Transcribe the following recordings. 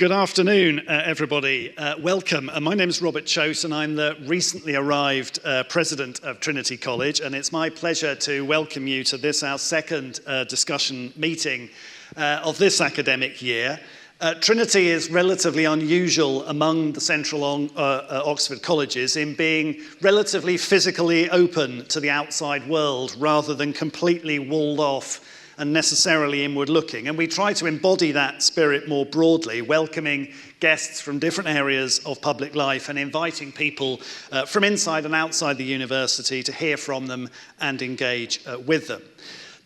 Good afternoon, everybody. Welcome. My name is Robert Chose, and I'm the recently arrived President of Trinity College, and it's my pleasure to welcome you to this, our second discussion meeting of this academic year. Trinity is relatively unusual among the central Oxford colleges in being relatively physically open to the outside world rather than completely walled off and necessarily inward-looking. And we try to embody that spirit more broadly, welcoming guests from different areas of public life and inviting people from inside and outside the university to hear from them and engage with them.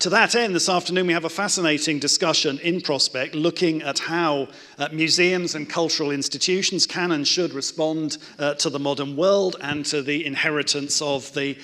To that end, this afternoon we have a fascinating discussion in prospect looking at how museums and cultural institutions can and should respond to the modern world and to the inheritance of the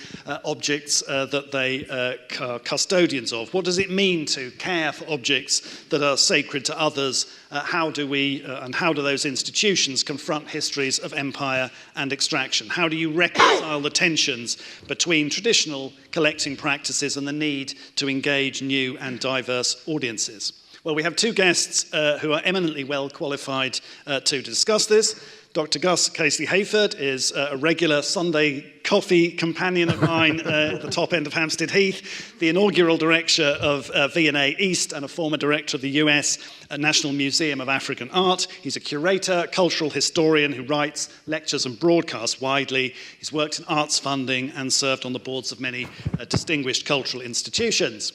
objects that they are custodians of. What does it mean to care for objects that are sacred to others? How do we and how do those institutions confront histories of empire and extraction? How do you reconcile the tensions between traditional collecting practices and the need to engage new and diverse audiences? Well, we have two guests who are eminently well qualified to discuss this. Dr. Gus Casely-Hayford is a regular Sunday coffee companion of mine at the top end of Hampstead Heath, the inaugural director of V&A East and a former director of the US National Museum of African Art. He's a curator, cultural historian who writes, lectures and broadcasts widely. He's worked in arts funding and served on the boards of many distinguished cultural institutions.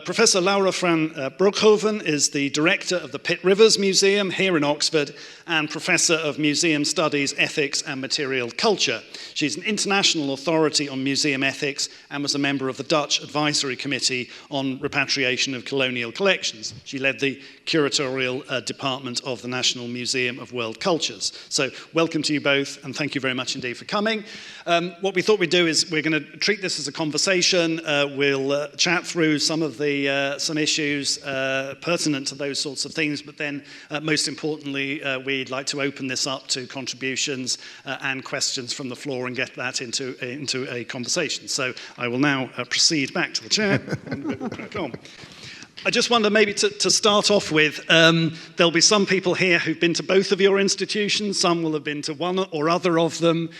Professor Laura van Broekhoven is the director of the Pitt Rivers Museum here in Oxford and professor of museum studies, ethics and material culture. She's an international authority on museum ethics and was a member of the Dutch Advisory Committee on Repatriation of Colonial Collections. She led the curatorial department of the National Museum of World Cultures. So welcome to you both, and thank you very much indeed for coming. What we thought we'd do is we're going to treat this as a conversation. We'll chat through some of the some issues pertinent to those sorts of things, but then most importantly, we'd like to open this up to contributions and questions from the floor and get that into a conversation. So I will now proceed back to the chair and we'll crack on. I just wonder maybe to start off with, there'll be some people here who've been to both of your institutions, some will have been to one or other of them,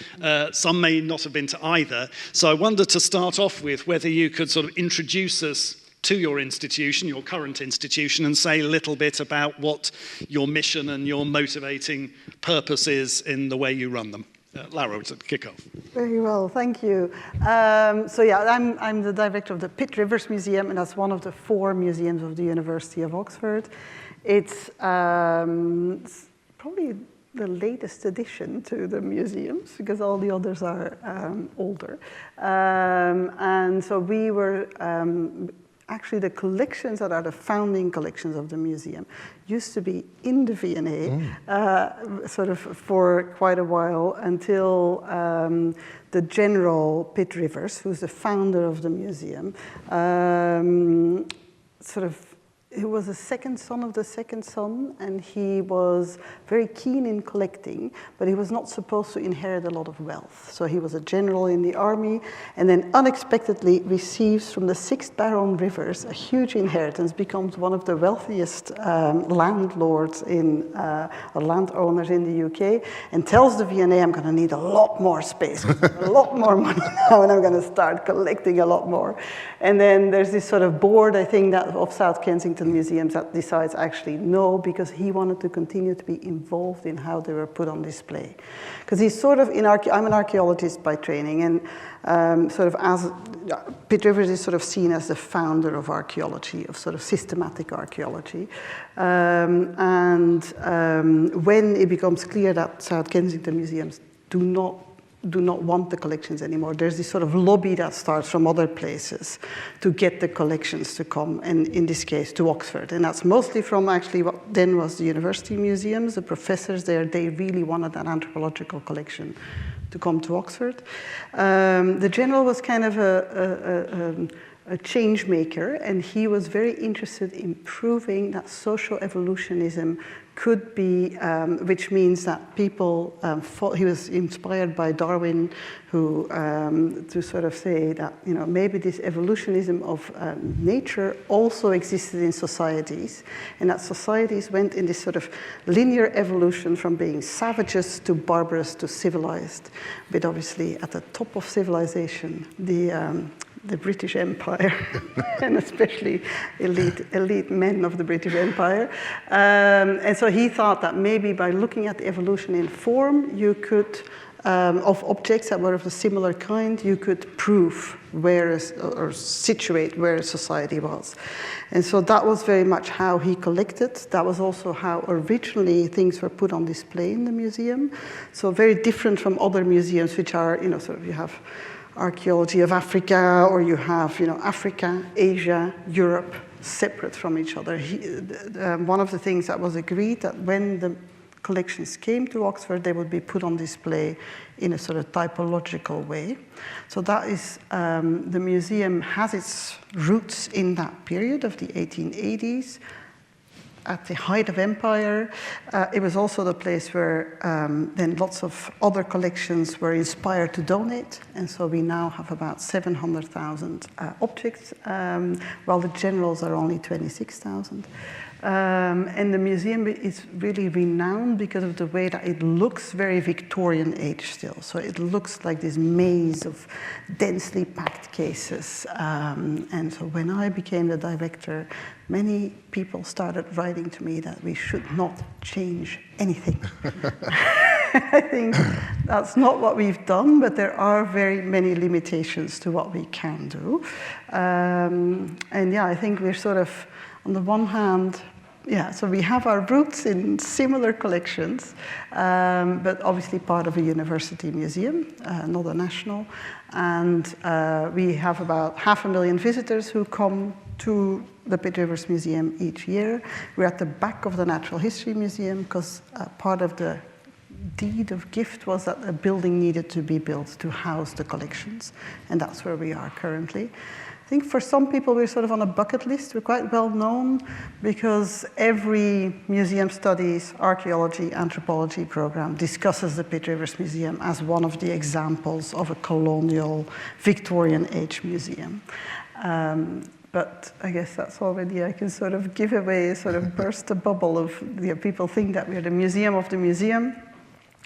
some may not have been to either. So I wonder to start off with whether you could sort of introduce us to your institution, your current institution, and say a little bit about what your mission and your motivating purpose is in the way you run them. Laura, to kick off. Very well, thank you. I'm the director of the Pitt Rivers Museum, and that's one of the 4 museums of the University of Oxford. It's probably the latest addition to the museums, because all the others are older. And so we were actually, the collections that are the founding collections of the museum used to be in the V&A sort of for quite a while until the General Pitt Rivers, who's the founder of the museum, he was the second son of the second son, and he was very keen in collecting, but he was not supposed to inherit a lot of wealth. So he was a general in the army, and then unexpectedly receives from the 6th Baron Rivers a huge inheritance, becomes one of the wealthiest landlords or landowners in the UK, and tells the V&A, I'm going to need a lot more space, a lot more money now, and I'm going to start collecting a lot more. And then there's this sort of board, I think, that of South Kensington Museums that decides actually no, because he wanted to continue to be involved in how they were put on display. Because he's sort of, I'm an archaeologist by training, and Pitt Rivers is sort of seen as the founder of archaeology, of sort of systematic archaeology. When it becomes clear that South Kensington Museums do not want the collections anymore, there's this sort of lobby that starts from other places to get the collections to come, and in this case to Oxford. And that's mostly from actually what then was the university museums. The professors there, they really wanted an anthropological collection to come to Oxford. The General was kind of change maker, and he was very interested in proving that social evolutionism could be, which means that people, he was inspired by Darwin, who, to sort of say that, you know, maybe this evolutionism of nature also existed in societies, and that societies went in this sort of linear evolution from being savages to barbarous to civilized, with obviously at the top of civilization, the British Empire, and especially elite men of the British Empire. And so he thought that maybe by looking at the evolution in form, you could, of objects that were of a similar kind, you could prove where, or situate where a society was. And so that was very much how he collected. That was also how originally things were put on display in the museum. So very different from other museums, which are, you know, sort of you have archaeology of Africa, or you have, you know, Africa, Asia, Europe, separate from each other. One of the things that was agreed, that when the collections came to Oxford, they would be put on display in a sort of typological way. So that is, the museum has its roots in that period of the 1880s, at the height of empire. It was also the place where then lots of other collections were inspired to donate, and so we now have about 700,000 objects, while the generals are only 26,000. And the museum is really renowned because of the way that it looks very Victorian age still. So it looks like this maze of densely packed cases. And so when I became the director, many people started writing to me that we should not change anything. I think that's not what we've done, but there are very many limitations to what we can do. And yeah, I think we're sort of, on the one hand, yeah, so we have our roots in similar collections, but obviously part of a university museum, not a national. And we have about 500,000 visitors who come to the Pitt Rivers Museum each year. We're at the back of the Natural History Museum because part of the deed of gift was that a building needed to be built to house the collections, and that's where we are currently. I think for some people we're sort of on a bucket list. We're quite well known because every museum studies, archaeology, anthropology program discusses the Pitt Rivers Museum as one of the examples of a colonial Victorian age museum. But I guess that's already, I can sort of give away, sort of burst a bubble of, you know, people think that we're the museum of the museum,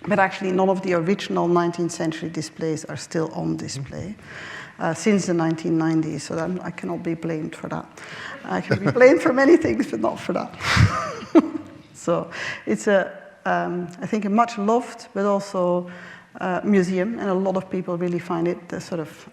but actually none of the original 19th century displays are still on display. Since the 1990s, so I cannot be blamed for that. I can be blamed for many things, but not for that. So it's I think a much loved, but also museum, and a lot of people really find it the sort of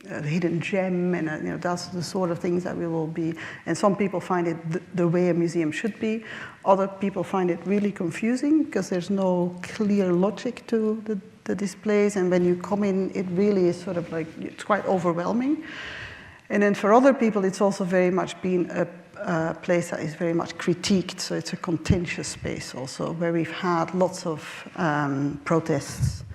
a hidden gem, and you know, that's the sort of things that we will be. And some people find it the way a museum should be. Other people find it really confusing because there's no clear logic to the displays, and when you come in, it really is sort of like, it's quite overwhelming. And then for other people, it's also very much been a place that is very much critiqued, so it's a contentious space also, where we've had lots of protests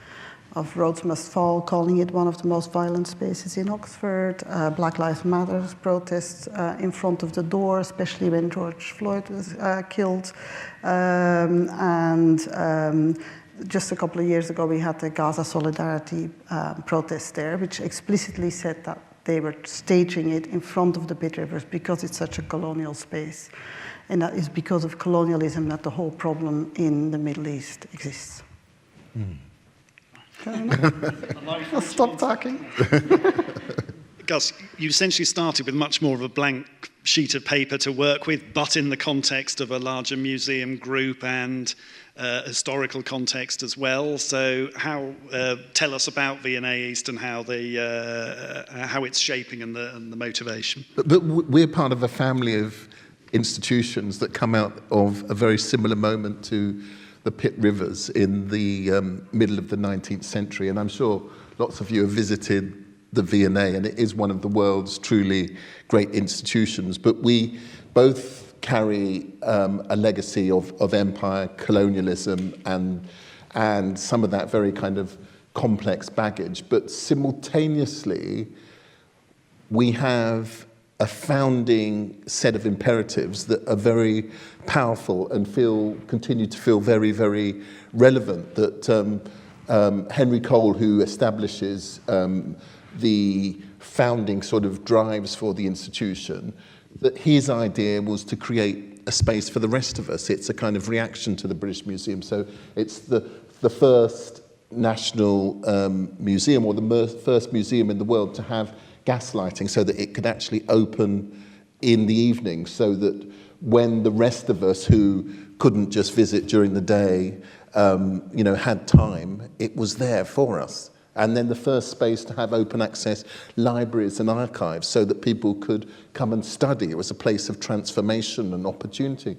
of Rhodes Must Fall, calling it one of the most violent spaces in Oxford, Black Lives Matter protests in front of the door, especially when George Floyd was killed, just a couple of years ago, we had the Gaza Solidarity protest there, which explicitly said that they were staging it in front of the Pitt Rivers because it's such a colonial space. And that is because of colonialism that the whole problem in the Middle East exists. I'll stop talking. Gus, you essentially started with much more of a blank sheet of paper to work with, but in the context of a larger museum group and historical context as well. So, tell us about V&A East and how it's shaping and the motivation. But we're part of a family of institutions that come out of a very similar moment to the Pitt Rivers in the middle of the 19th century, and I'm sure lots of you have visited the V&A, and it is one of the world's truly great institutions. But we both carry a legacy of empire, colonialism, and some of that very kind of complex baggage. But simultaneously, we have a founding set of imperatives that are very powerful and continue to feel very, very relevant. That Henry Cole, who establishes the founding sort of drives for the institution, that his idea was to create a space for the rest of us. It's a kind of reaction to the British Museum. So it's the first national museum, or the first museum in the world to have gas lighting, so that it could actually open in the evening, so that when the rest of us who couldn't just visit during the day, had time, it was there for us. And then the first space to have open access libraries and archives, so that people could come and study. It was a place of transformation and opportunity.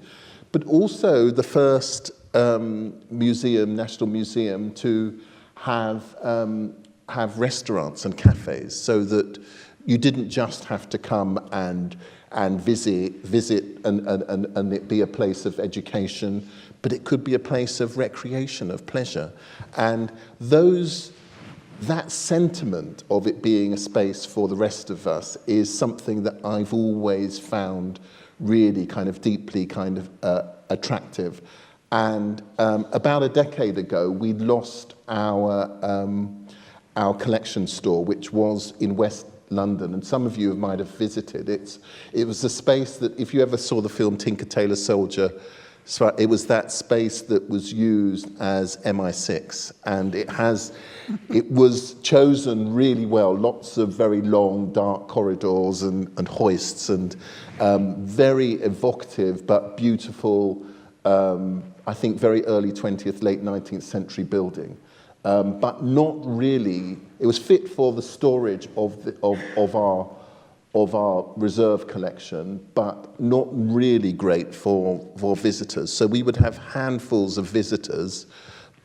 But also the first national museum to have restaurants and cafes, so that you didn't just have to come and visit and it be a place of education, but it could be a place of recreation, of pleasure. And that sentiment of it being a space for the rest of us is something that I've always found really kind of deeply kind of attractive. And about a decade ago, we lost our collection store, which was in West London, and some of you might have visited. It was a space that, if you ever saw the film Tinker Tailor Soldier, so it was that space that was used as MI6, and it was chosen really well. Lots of very long, dark corridors and hoists, and very evocative but beautiful. I think very early 20th, late 19th century building, but not really. It was fit for the storage of our reserve collection, but not really great for visitors. So we would have handfuls of visitors,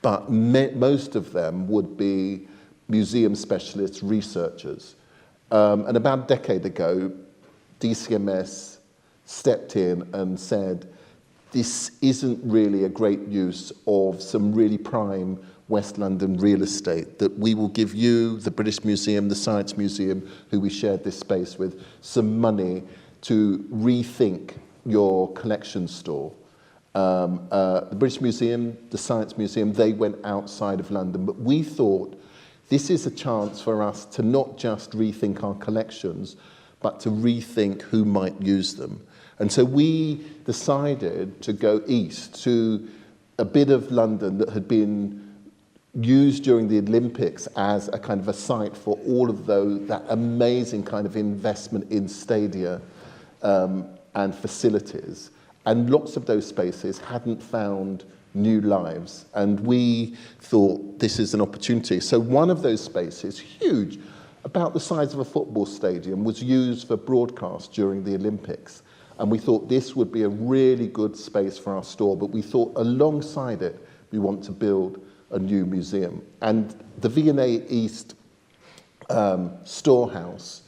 but most of them would be museum specialists, researchers. And about a decade ago, DCMS stepped in and said, this isn't really a great use of some really prime West London real estate, that we will give you, the British Museum, the Science Museum, who we shared this space with, some money to rethink your collection store. The British Museum, the Science Museum, they went outside of London, but we thought this is a chance for us to not just rethink our collections, but to rethink who might use them. And so we decided to go east to a bit of London that had been used during the Olympics as a kind of a site for all of that amazing kind of investment in stadia and facilities. And lots of those spaces hadn't found new lives. And we thought this is an opportunity. So one of those spaces, huge, about the size of a football stadium, was used for broadcast during the Olympics. And we thought this would be a really good space for our store, but we thought alongside it, we want to build a new museum. And the V&A East storehouse,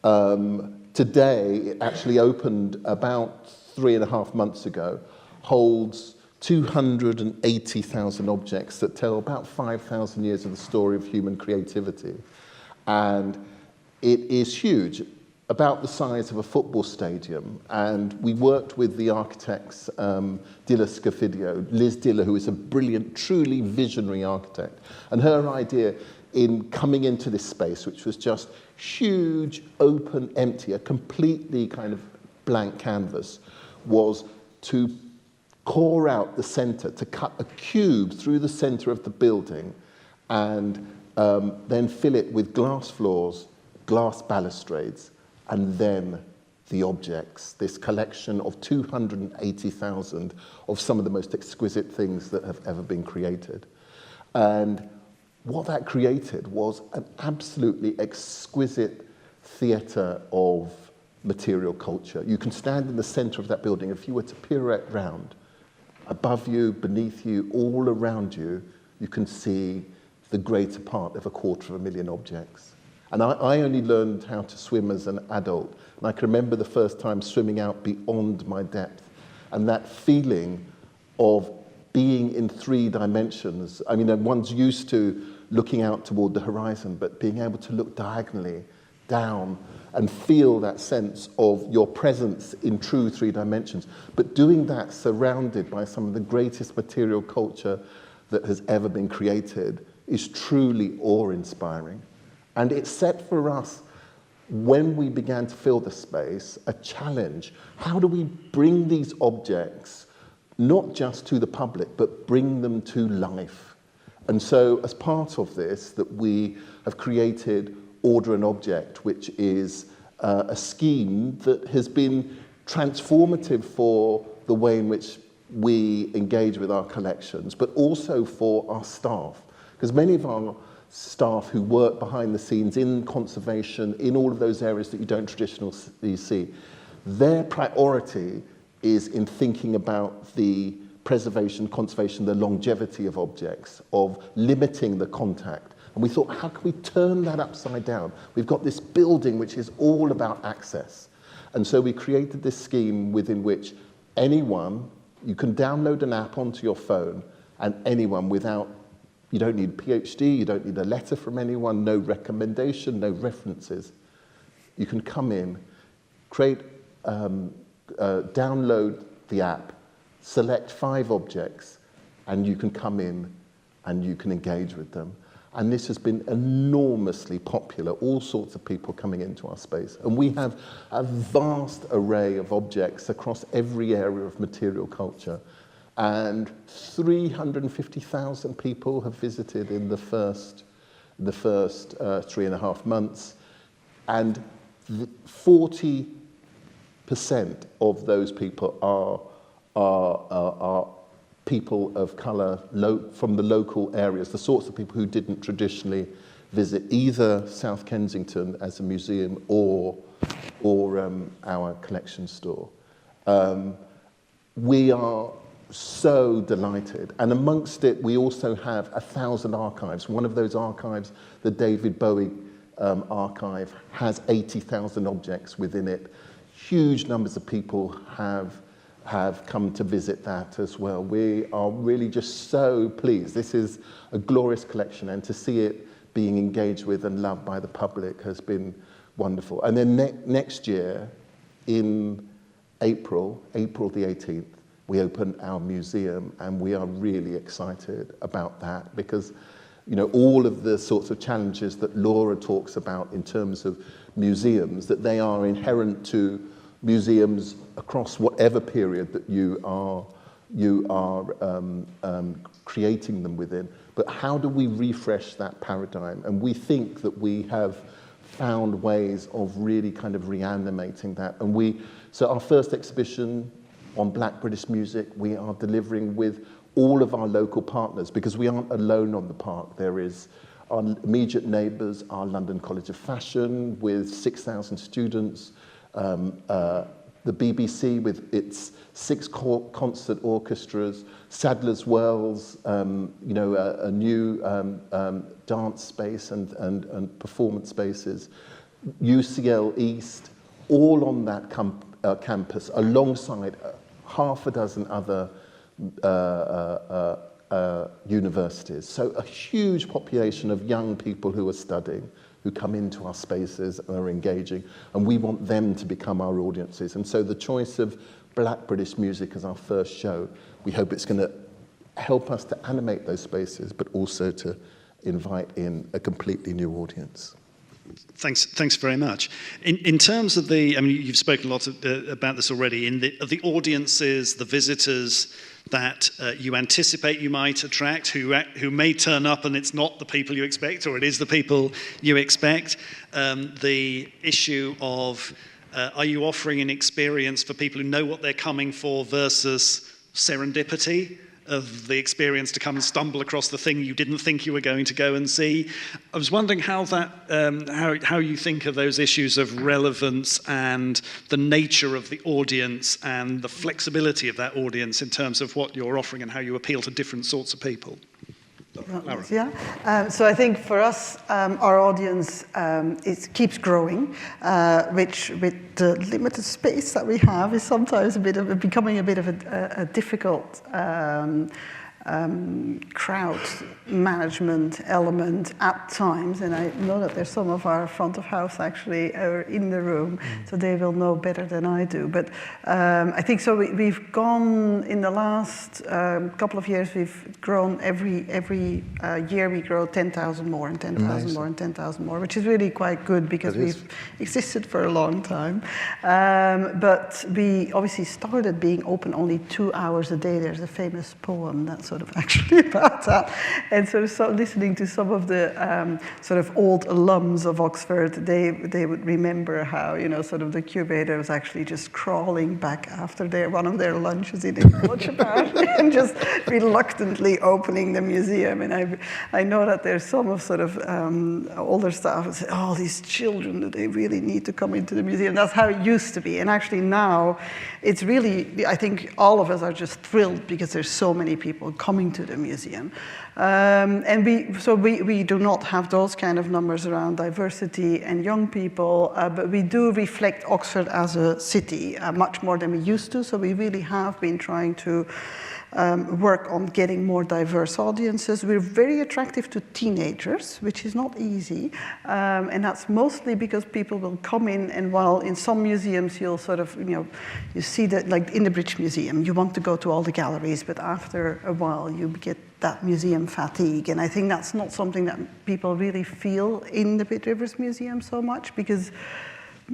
today, it actually opened about 3.5 months ago, holds 280,000 objects that tell about 5,000 years of the story of human creativity. And it is huge, about the size of a football stadium. And we worked with the architects, Dilla Scafidio, Liz Dilla, who is a brilliant, truly visionary architect. And her idea in coming into this space, which was just huge, open, empty, a completely kind of blank canvas, was to core out the center, to cut a cube through the center of the building, and then fill it with glass floors, glass balustrades, and then the objects, this collection of 280,000 of some of the most exquisite things that have ever been created. And what that created was an absolutely exquisite theatre of material culture. You can stand in the center of that building. If you were to pirouette round, above you, beneath you, all around you, you can see the greater part of 250,000 objects. And I only learned how to swim as an adult. And I can remember the first time swimming out beyond my depth. And that feeling of being in 3 dimensions. I mean, one's used to looking out toward the horizon, but being able to look diagonally down and feel that sense of your presence in true 3 dimensions, but doing that surrounded by some of the greatest material culture that has ever been created is truly awe-inspiring. And it set for us, when we began to fill the space, a challenge. How do we bring these objects not just to the public, but bring them to life? And so as part of this, that we have created Order and Object, which is a scheme that has been transformative for the way in which we engage with our collections, but also for our staff. Because many of our staff who work behind the scenes in conservation, in all of those areas that you don't traditionally see, their priority is in thinking about the preservation, conservation, the longevity of objects, of limiting the contact. And we thought, how can we turn that upside down? We've got this building which is all about access. And so we created this scheme within which anyone, you can download an app onto your phone, and anyone without, you don't need a PhD, you don't need a letter from anyone, no recommendation, no references. You can come in, download the app, select 5 objects, and you can come in and you can engage with them. And this has been enormously popular, all sorts of people coming into our space. And we have a vast array of objects across every area of material culture. And 350,000 people have visited in the first 3.5 months. And 40% of those people are people of colour from the local areas, the sorts of people who didn't traditionally visit either South Kensington as a museum or our collection store. We are so delighted. And amongst it, we also have 1,000 archives. One of those archives, the David Bowie archive, has 80,000 objects within it. Huge numbers of people have come to visit that as well. We are really just so pleased. This is a glorious collection, and to see it being engaged with and loved by the public has been wonderful. And then next year, in April the 18th, we open our museum, and we are really excited about that because, you know, all of the sorts of challenges that Laura talks about in terms of museums, that they are inherent to museums across whatever period that you are creating them within. But how do we refresh that paradigm? And we think that we have found ways of really kind of reanimating that. And so our first exhibition on Black British music, we are delivering with all of our local partners, because we aren't alone on the park. There is our immediate neighbours, our London College of Fashion with 6,000 students, the BBC with its 6 concert orchestras, Sadler's Wells, a new dance space and performance spaces, UCL East, all on that campus, alongside half a dozen other universities. So a huge population of young people who are studying, who come into our spaces and are engaging, and we want them to become our audiences. And so the choice of Black British music as our first show, we hope it's going to help us to animate those spaces, but also to invite in a completely new audience. Thanks very much. In terms of you've spoken a lot about this already, of the audiences, the visitors that you anticipate you might attract, who may turn up and it's not the people you expect, or it is the people you expect. The issue of, are you offering an experience for people who know what they're coming for versus serendipity of the experience to come and stumble across the thing you didn't think you were going to go and see. I was wondering how you think of those issues of relevance and the nature of the audience and the flexibility of that audience in terms of what you're offering and how you appeal to different sorts of people. Laura. Yeah, so I think for us, our audience keeps growing, which with the limited space that we have is sometimes becoming a bit of a difficult crowd management element at times, and I know that there's some of our front of house actually are in the room, so they will know better than I do. But I think so. We've gone in the last couple of years. We've grown every year. We grow 10,000 more and 10,000 more and 10,000 more, which is really quite good because we've existed for a long time. But we obviously started being open only 2 hours a day. There's a famous poem that's sort of actually about that. And sort of listening to some of the sort of old alums of Oxford, they would remember how, you know, sort of the curator was actually just crawling back after one of their lunches in college apparently, and just reluctantly opening the museum. And I know that there's some of sort of older staff who say, oh, these children, do they really need to come into the museum? That's how it used to be. And actually now, it's really, I think all of us are just thrilled because there's so many people coming to the museum. And we do not have those kind of numbers around diversity and young people, but we do reflect Oxford as a city much more than we used to. So we really have been trying to work on getting more diverse audiences. We're very attractive to teenagers, which is not easy. And that's mostly because people will come in, and while in some museums you'll sort of, you know, you see that, like in the British Museum, you want to go to all the galleries, but after a while you get that museum fatigue. And I think that's not something that people really feel in the Pitt Rivers Museum so much, because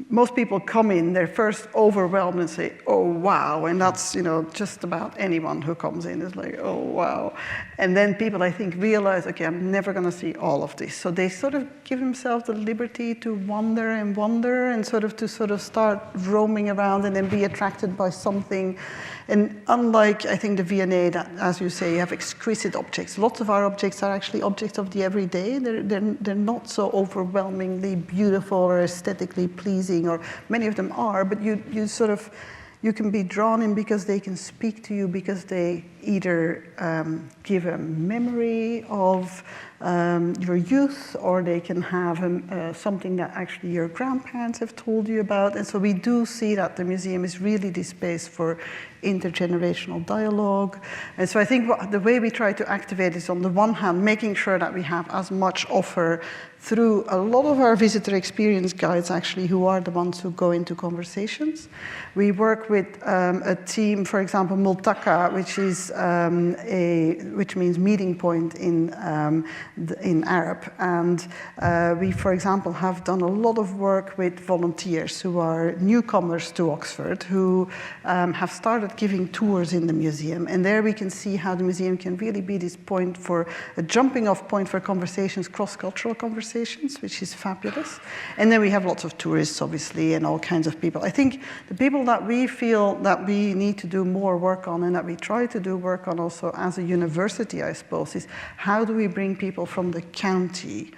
most people come in, they're first overwhelmed and say, oh, wow. And that's, you know, just about anyone who comes in is like, oh, wow. And then people, I think, realize, okay, I'm never going to see all of this. So they sort of give themselves the liberty to wander and sort of start roaming around and then be attracted by something. And unlike, I think, the V&A, that, as you say, you have exquisite objects. Lots of our objects are actually objects of the everyday. They're not so overwhelmingly beautiful or aesthetically pleasing, or many of them are, but you can be drawn in because they can speak to you, because they either give a memory of your youth, or they can have something that actually your grandparents have told you about. And so we do see that the museum is really this space for intergenerational dialogue. And so I think the way we try to activate is, on the one hand, making sure that we have as much offer through a lot of our visitor experience guides, actually, who are the ones who go into conversations. We work with a team, for example, Multaka, which means meeting point in Arab. And we, for example, have done a lot of work with volunteers who are newcomers to Oxford, who have started giving tours in the museum. And there we can see how the museum can really be this point for a jumping off point for conversations, cross-cultural conversations, which is fabulous. And then we have lots of tourists, obviously, and all kinds of people. I think the people that we feel that we need to do more work on, and that we try to do work on also as a university, I suppose, is how do we bring people from the county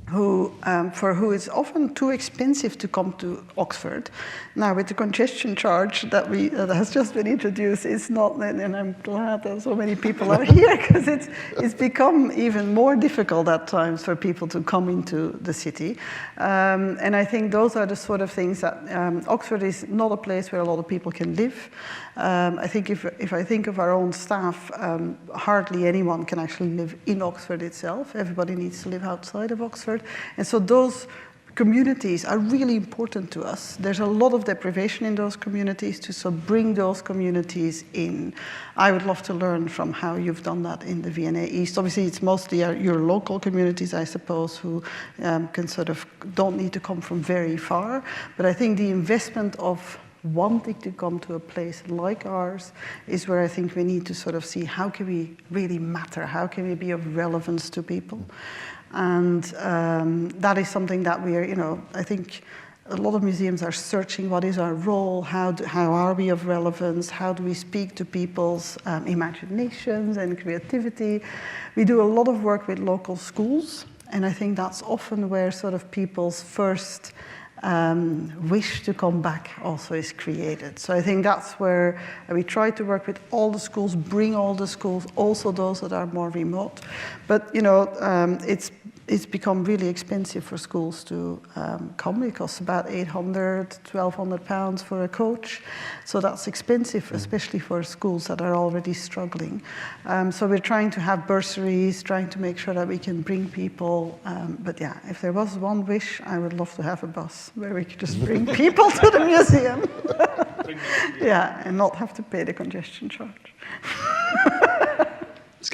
for who it's often too expensive to come to Oxford. Now, with the congestion charge that has just been introduced, it's not, and I'm glad that so many people are here, because it's become even more difficult at times for people to come into the city. And I think those are the sort of things that Oxford is not a place where a lot of people can live. I think if I think of our own staff, hardly anyone can actually live in Oxford itself. Everybody needs to live outside of Oxford. And so those communities are really important to us. There's a lot of deprivation in those communities, so bring those communities in. I would love to learn from how you've done that in the V&A East. Obviously, it's mostly your local communities, I suppose, who can sort of don't need to come from very far. But I think the investment of wanting to come to a place like ours is where I think we need to sort of see how can we really matter, how can we be of relevance to people. And that is something that we are, I think a lot of museums are searching what is our role, how are we of relevance, how do we speak to people's imaginations and creativity. We do a lot of work with local schools, and I think that's often where sort of people's first wish to come back also is created. So I think that's where we try to work with all the schools, bring all the schools, also those that are more remote. But it's become really expensive for schools to come. It costs about £800, £1,200 for a coach. So that's expensive, especially for schools that are already struggling. So we're trying to have bursaries, trying to make sure that we can bring people. But yeah, if there was one wish, I would love to have a bus where we could just bring people to the museum. Yeah, and not have to pay the congestion charge.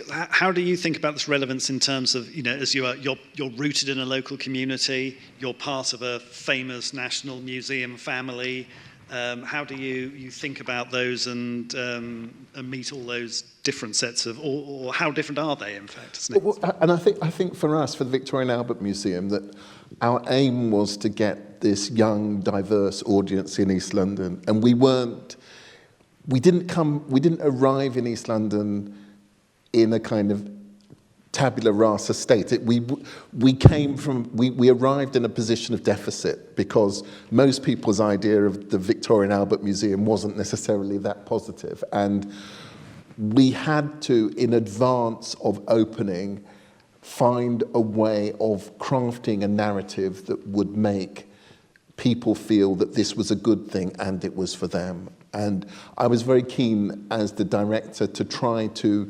How do you think about this relevance in terms of, as you're rooted in a local community, you're part of a famous national museum family? How do you think about those and meet all those different sets of, or how different are they, in fact? Isn't it? Well, and I think for us, for the Victoria and Albert Museum, that our aim was to get this young, diverse audience in East London, and we didn't arrive in East London in a kind of tabula rasa state. We arrived in a position of deficit because most people's idea of the Victoria and Albert Museum wasn't necessarily that positive. And we had to, in advance of opening, find a way of crafting a narrative that would make people feel that this was a good thing and it was for them. And I was very keen as the director to try to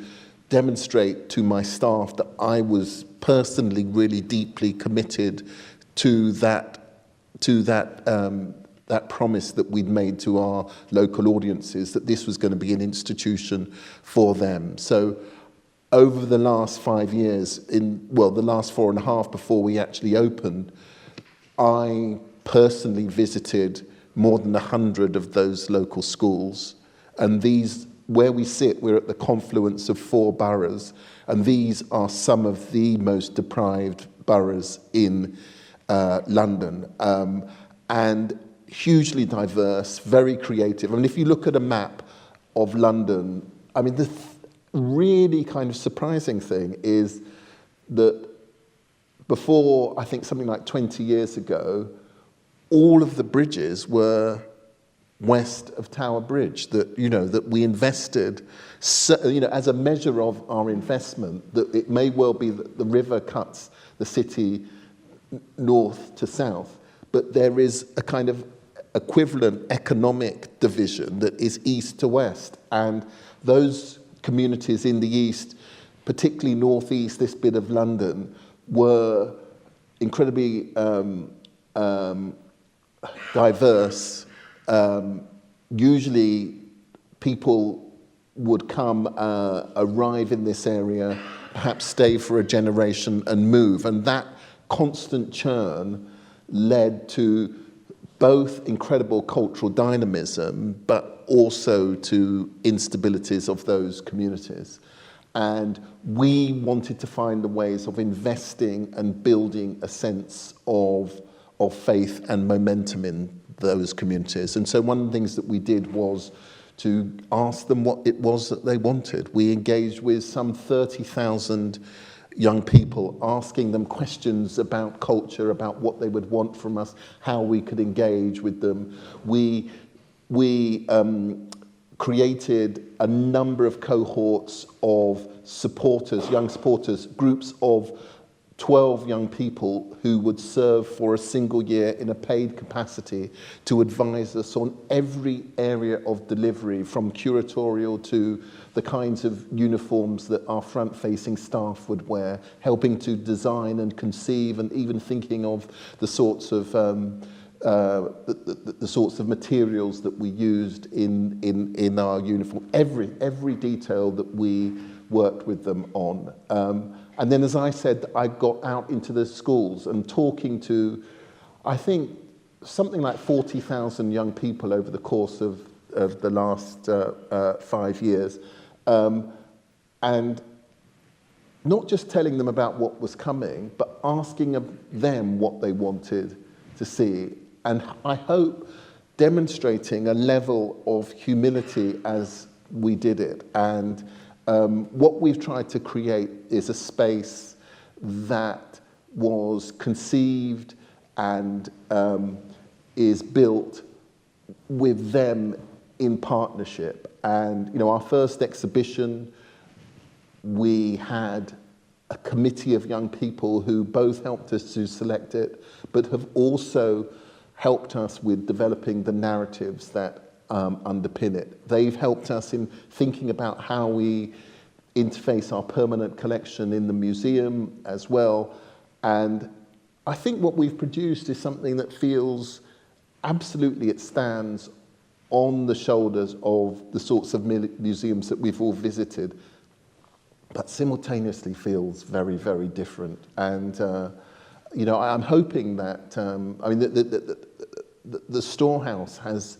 demonstrate to my staff that I was personally really deeply committed to that promise that we'd made to our local audiences, that this was going to be an institution for them. So over the last 5 years, the last 4.5 before we actually opened, I personally visited more than 100 of those local schools, and where we sit, we're at the confluence of 4 boroughs, and these are some of the most deprived boroughs in London, and hugely diverse, very creative. I mean, if you look at a map of London, I mean, the really kind of surprising thing is that before, I think something like 20 years ago, all of the bridges were west of Tower Bridge, that we invested, as a measure of our investment, that it may well be that the river cuts the city north to south, but there is a kind of equivalent economic division that is east to west, and those communities in the east, particularly northeast, this bit of London, were incredibly diverse. Usually people would come, arrive in this area, perhaps stay for a generation and move. And that constant churn led to both incredible cultural dynamism, but also to instabilities of those communities. And we wanted to find the ways of investing and building a sense of faith and momentum in those communities. And so one of the things that we did was to ask them what it was that they wanted. We engaged with some 30,000 young people, asking them questions about culture, about what they would want from us, how we could engage with them. We created a number of cohorts of supporters, young supporters, groups of 12 young people who would serve for a single year in a paid capacity to advise us on every area of delivery, from curatorial to the kinds of uniforms that our front-facing staff would wear, helping to design and conceive, and even thinking of the sorts of the sorts of materials that we used in our uniform. Every detail that we worked with them on. And then, as I said, I got out into the schools and talking to, I think, something like 40,000 young people over the course of the last 5 years. And not just telling them about what was coming, but asking them what they wanted to see. And I hope demonstrating a level of humility as we did it. And what we've tried to create is a space that was conceived and is built with them in partnership. And, our first exhibition, we had a committee of young people who both helped us to select it, but have also helped us with developing the narratives that underpin it. They've helped us in thinking about how we interface our permanent collection in the museum as well. And I think what we've produced is something that feels absolutely, it stands on the shoulders of the sorts of museums that we've all visited, but simultaneously feels very, very different. And, you know, I'm hoping that, I mean, the storehouse has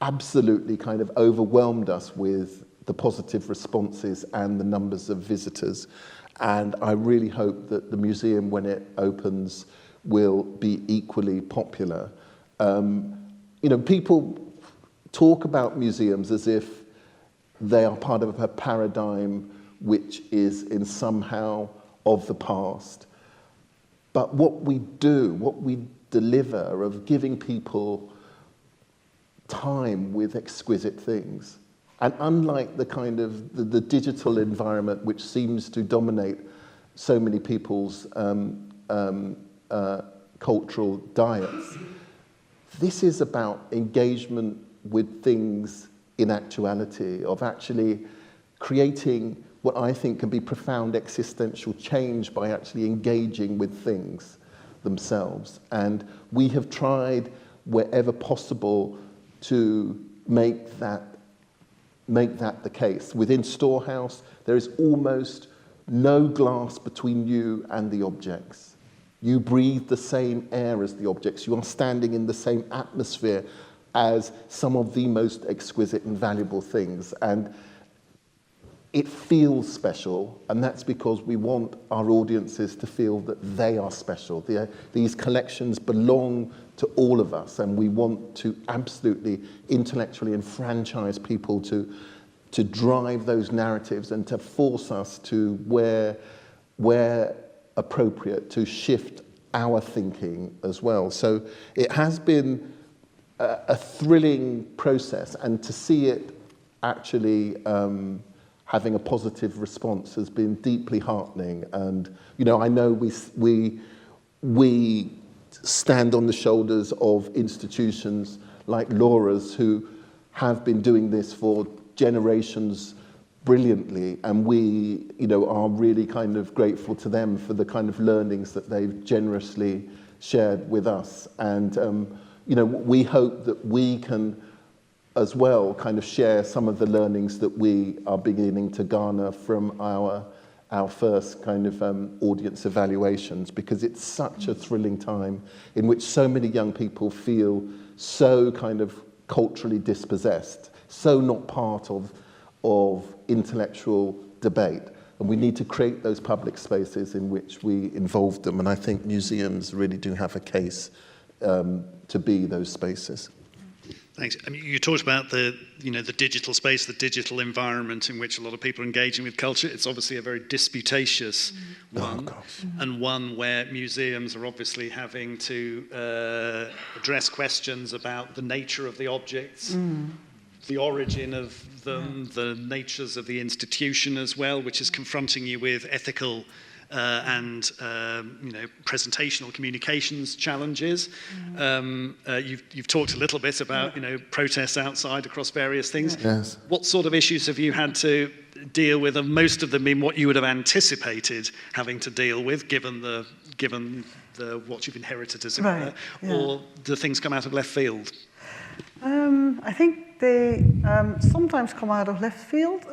absolutely kind of overwhelmed us with the positive responses and the numbers of visitors. And I really hope that the museum, when it opens, will be equally popular. You know, people talk about museums as if they are part of a paradigm which is in somehow of the past. But what we do, what we deliver of giving people time with exquisite things, and unlike the kind of the digital environment which seems to dominate so many people's cultural diets, this is about engagement with things in actuality, of actually creating what I think can be profound existential change by actually engaging with things themselves. And we have tried wherever possible to make that the case. Within Storehouse, there is almost no glass between you and the objects. You breathe the same air as the objects. You are standing in the same atmosphere as some of the most exquisite and valuable things. And it feels special, and that's because we want our audiences to feel that they are special. These collections belong to all of us, and we want to absolutely intellectually enfranchise people to drive those narratives and to force us to, where appropriate, to shift our thinking as well. So it has been a thrilling process, and to see it actually having a positive response has been deeply heartening. And, you know, I know we stand on the shoulders of institutions like Laura's, who have been doing this for generations brilliantly, and we, you know, are really kind of grateful to them for the kind of learnings that they've generously shared with us. And, you know, we hope that we can as well kind of share some of the learnings that we are beginning to garner from our first kind of audience evaluations, because it's such a thrilling time in which so many young people feel so kind of culturally dispossessed, so not part of intellectual debate. And we need to create those public spaces in which we involve them. And I think museums really do have a case to be those spaces. Thanks. I mean, you talked about the digital space, the digital environment in which a lot of people are engaging with culture. It's obviously a very disputatious one, and one where museums are obviously having to address questions about the nature of the objects, the origin of them, the natures of the institution as well, which is confronting you with ethical and presentational communications challenges. You've talked a little bit about protests outside across various things. Yes. What sort of issues have you had to deal with, and most of them in what you would have anticipated having to deal with, given the what you've inherited as it were, or do things come out of left field? I think they sometimes come out of left field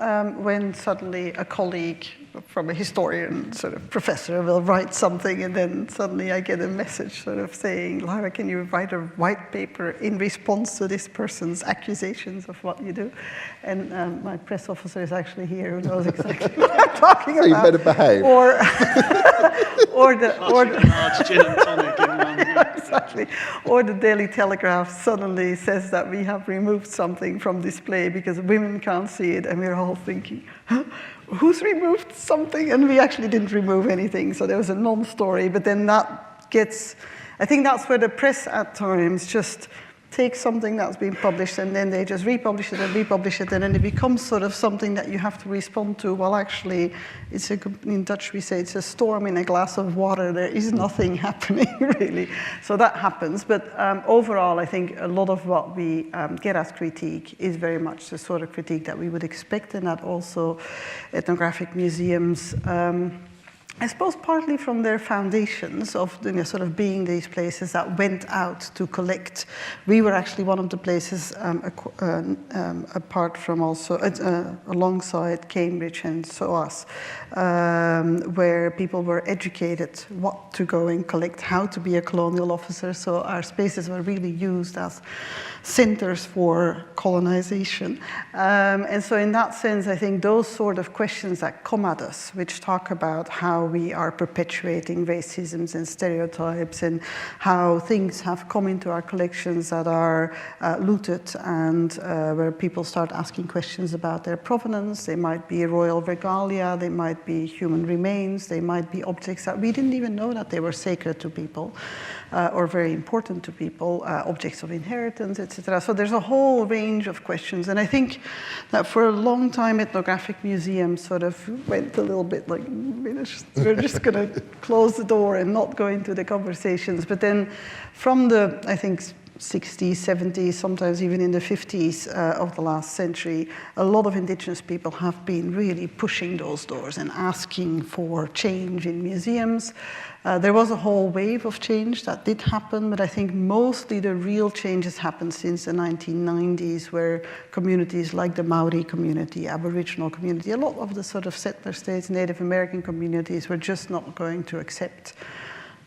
when suddenly a colleague from a historian sort of professor will write something, and then suddenly I get a message sort of saying, Laura, can you write a white paper in response to this person's accusations of what you do? And my press officer is actually here, who knows exactly what I'm talking about. So you better behave. Or the large gin and tonic in one. Exactly. Or the Daily Telegraph suddenly says that we have removed something from display because women can't see it, and we're all thinking, huh? Who's removed something? And we actually didn't remove anything, so there was a non-story. But then that gets, I think that's where the press at times just take something that's been published and then they just republish it and then it becomes sort of something that you have to respond to. Well, actually, in Dutch we say it's a storm in a glass of water. There is nothing happening, really. So that happens. But overall, I think a lot of what we get as critique is very much the sort of critique that we would expect, and that also ethnographic museums, I suppose partly from their foundations of sort of being these places that went out to collect. We were actually one of the places apart from also, alongside Cambridge and SOAS, where people were educated what to go and collect, how to be a colonial officer. So our spaces were really used as centers for colonization. And so in that sense, I think those sort of questions that come at us, which talk about how we are perpetuating racisms and stereotypes and how things have come into our collections that are looted and where people start asking questions about their provenance. They might be royal regalia, they might be human remains, they might be objects that we didn't even know that they were sacred to people. Or very important to people, objects of inheritance, etc. So there's a whole range of questions. And I think that for a long time, ethnographic museums sort of went a little bit like, we're just going to close the door and not go into the conversations. But then from the, I think, 60s, 70s, sometimes even in the 50s of the last century, a lot of indigenous people have been really pushing those doors and asking for change in museums. There was a whole wave of change that did happen, but I think mostly the real changes happened since the 1990s, where communities like the Maori community, Aboriginal community, a lot of the sort of settler states, Native American communities were just not going to accept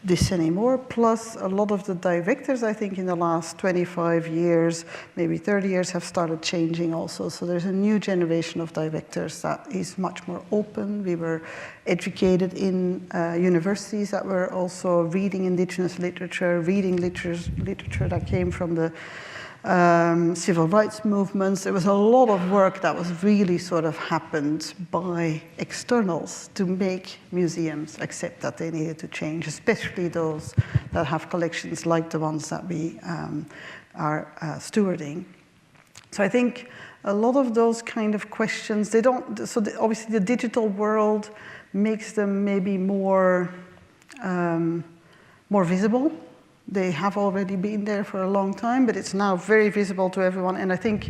this anymore. Plus, a lot of the directors, I think, in the last 25 years, maybe 30 years, have started changing also. So there's a new generation of directors that is much more open. We were educated in universities that were also reading indigenous literature, reading literature that came from the civil rights movements. There was a lot of work that was really sort of happened by externals to make museums accept that they needed to change, especially those that have collections like the ones that we are stewarding. So I think a lot of those kind of questions, they don't, so obviously the digital world makes them maybe more visible. They have already been there for a long time, but it's now very visible to everyone. And I think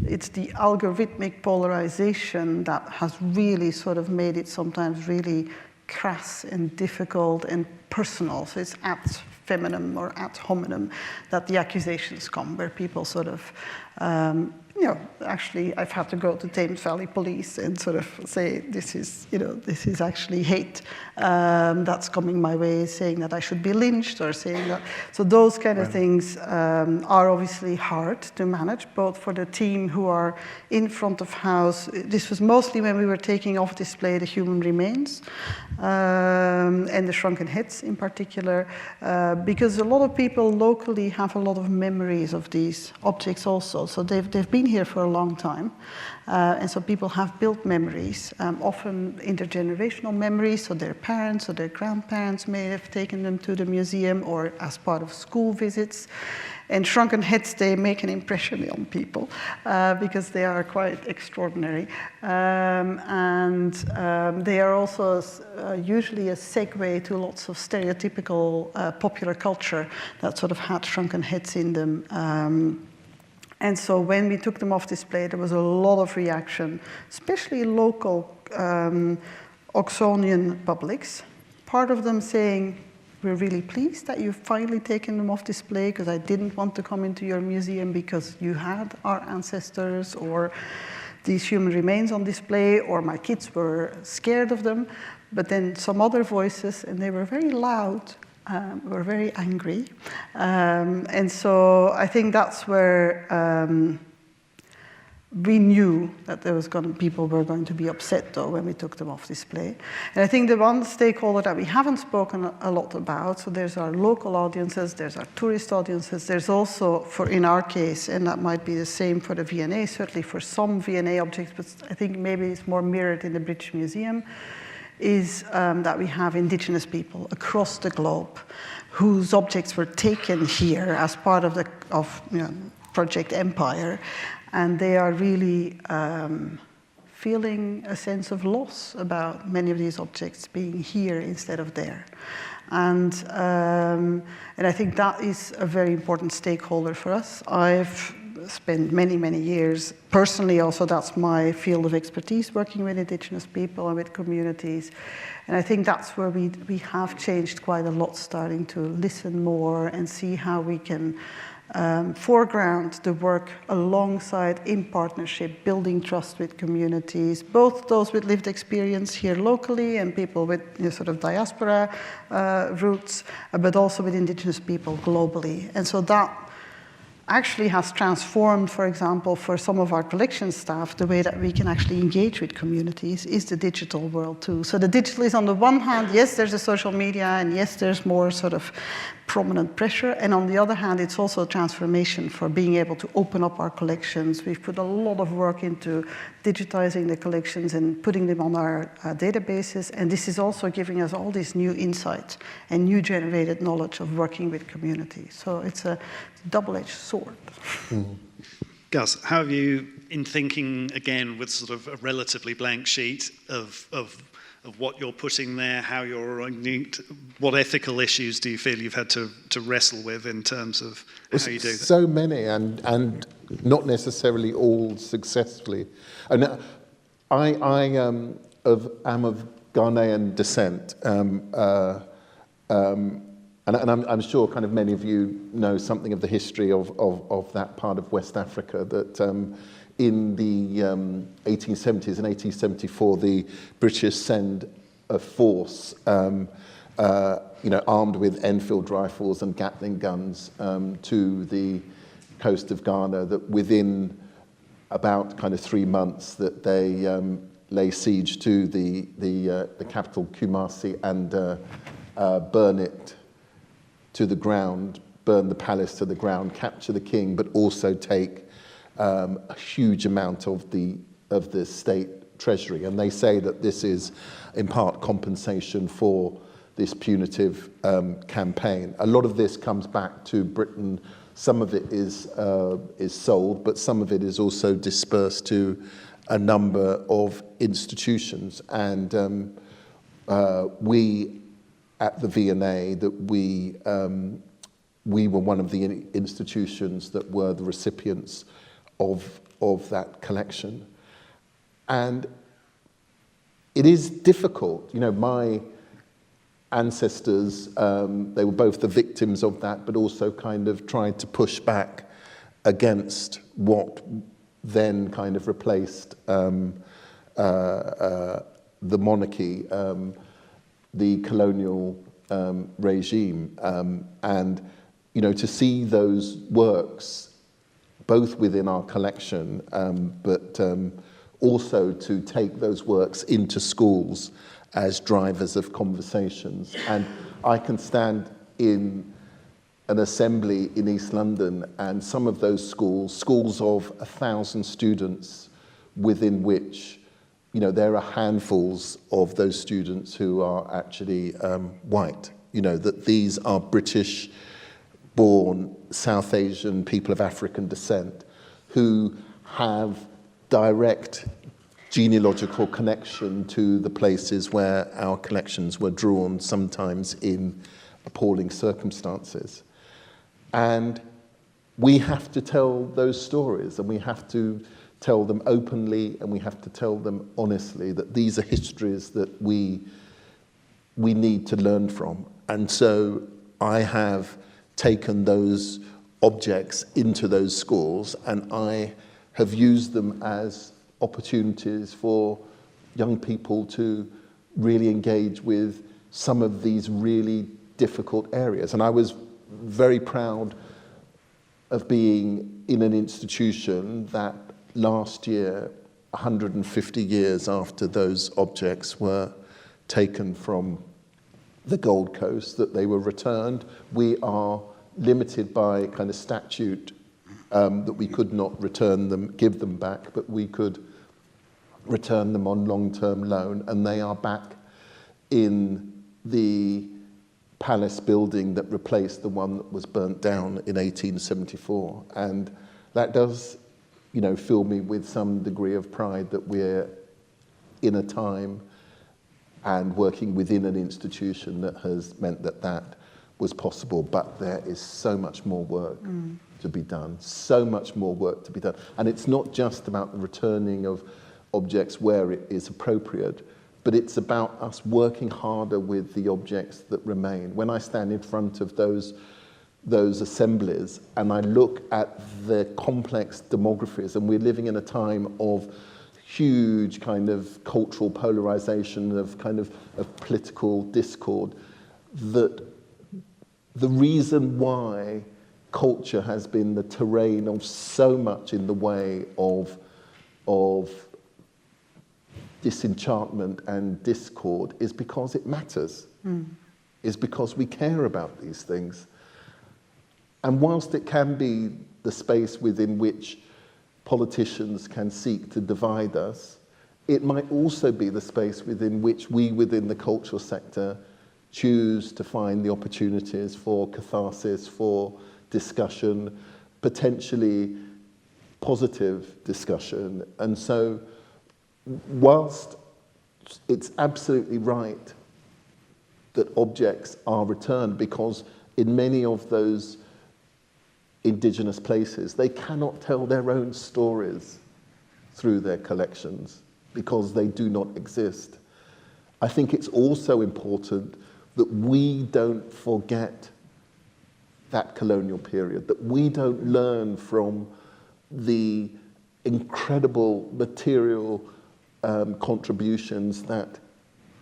it's the algorithmic polarization that has really sort of made it sometimes really crass and difficult and personal. So it's ad feminam or ad hominem that the accusations come, where people sort of, actually, I've had to go to Thames Valley Police and sort of say, this is actually hate that's coming my way, saying that I should be lynched or saying that. So those kind of things are obviously hard to manage, both for the team who are in front of house. This was mostly when we were taking off display the human remains and the shrunken heads in particular, because a lot of people locally have a lot of memories of these objects also. So they've been here for a long time. And so people have built memories, often intergenerational memories, so their parents or their grandparents may have taken them to the museum or as part of school visits. And shrunken heads, they make an impression on people because they are quite extraordinary. And they are also usually a segue to lots of stereotypical popular culture that sort of had shrunken heads in them. And so when we took them off display, there was a lot of reaction, especially local Oxonian publics. Part of them saying, we're really pleased that you've finally taken them off display because I didn't want to come into your museum because you had our ancestors or these human remains on display, or my kids were scared of them. But then some other voices, and they were very loud, were very angry. And so I think that's where we knew that there was people were going to be upset, though, when we took them off display. And I think the one stakeholder that we haven't spoken a lot about, so there's our local audiences, there's our tourist audiences, there's also, in our case, and that might be the same for the V&A, certainly for some V&A objects, but I think maybe it's more mirrored in the British Museum, is that we have indigenous people across the globe whose objects were taken here as part of Project Empire, and they are really feeling a sense of loss about many of these objects being here instead of there. And I think that is a very important stakeholder for us. I've spent many, many years, personally also that's my field of expertise, working with indigenous people and with communities. And I think that's where we have changed quite a lot, starting to listen more and see how we can foreground the work alongside, in partnership, building trust with communities, both those with lived experience here locally and people with sort of diaspora roots, but also with indigenous people globally. And so that actually has transformed, for example, for some of our collection staff, the way that we can actually engage with communities is the digital world too. So the digital is on the one hand, yes, there's a social media, and yes, there's more sort of prominent pressure. And on the other hand, it's also a transformation for being able to open up our collections. We've put a lot of work into digitizing the collections and putting them on our databases. And this is also giving us all these new insights and new generated knowledge of working with communities. So it's a double-edged sword. Mm. Gus, how have you, in thinking again with sort of a relatively blank sheet of what you're putting there, how you're, what ethical issues do you feel you've had to wrestle with in terms of how you do that? So many, and not necessarily all successfully. And I am of Ghanaian descent, and I'm sure kind of many of you know something of the history of that part of West Africa, that in the 1870s, in 1874, the British send a force, armed with Enfield rifles and Gatling guns to the coast of Ghana, that within about kind of 3 months that they lay siege to the capital, Kumasi, and burn it to the ground, burn the palace to the ground, capture the king, but also take a huge amount of the state treasury. And they say that this is in part compensation for this punitive campaign. A lot of this comes back to Britain. Some of it is sold, but some of it is also dispersed to a number of institutions. And we at the V&A, that we were one of the institutions that were the recipients of that collection. And it is difficult. My ancestors, they were both the victims of that, but also kind of tried to push back against what then kind of replaced the monarchy, the colonial regime. And, to see those works both within our collection, but also to take those works into schools as drivers of conversations. And I can stand in an assembly in East London, and some of those schools of 1,000 students, within which, there are handfuls of those students who are actually white. That these are British-born South Asian people of African descent who have direct genealogical connection to the places where our collections were drawn, sometimes in appalling circumstances. And we have to tell those stories, and we have to tell them openly, and we have to tell them honestly, that these are histories that we need to learn from. And so I have taken those objects into those schools, and I have used them as opportunities for young people to really engage with some of these really difficult areas. And I was very proud of being in an institution that last year, 150 years after those objects were taken from the Gold Coast, that they were returned. We are limited by kind of statute that we could not return them, give them back, but we could return them on long-term loan, and they are back in the palace building that replaced the one that was burnt down in 1874. And that does, fill me with some degree of pride that we're in a time and working within an institution that has meant that that was possible. But there is so much more work to be done, so much more work to be done. And it's not just about the returning of objects where it is appropriate, but it's about us working harder with the objects that remain. When I stand in front of those assemblies and I look at the complex demographies, and we're living in a time of huge kind of cultural polarization, of political discord, that the reason why culture has been the terrain of so much in the way of disenchantment and discord is because it matters, is because we care about these things. And whilst it can be the space within which politicians can seek to divide us, it might also be the space within which we within the cultural sector choose to find the opportunities for catharsis, for discussion, potentially positive discussion. And so whilst it's absolutely right that objects are returned, because in many of those indigenous places, they cannot tell their own stories through their collections because they do not exist. I think it's also important that we don't forget that colonial period, that we don't learn from the incredible material contributions that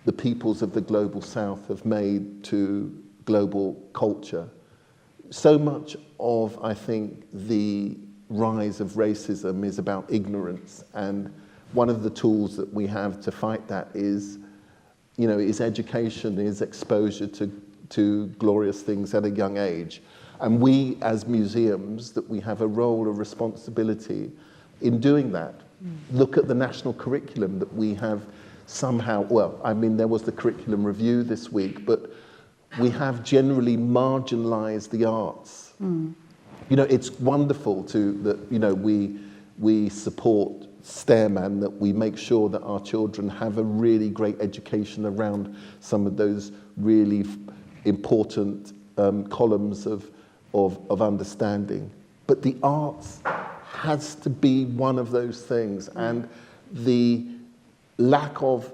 the peoples of the global south have made to global culture. So much of, I think, the rise of racism is about ignorance, and one of the tools that we have to fight that is education, is exposure to glorious things at a young age. And we, as museums, that we have a role, a responsibility in doing that. Look at the national curriculum that we have somehow, there was the curriculum review this week, but we have generally marginalised the arts. It's wonderful that we support STEM and that we make sure that our children have a really great education around some of those really important columns of understanding. But the arts has to be one of those things, and the lack of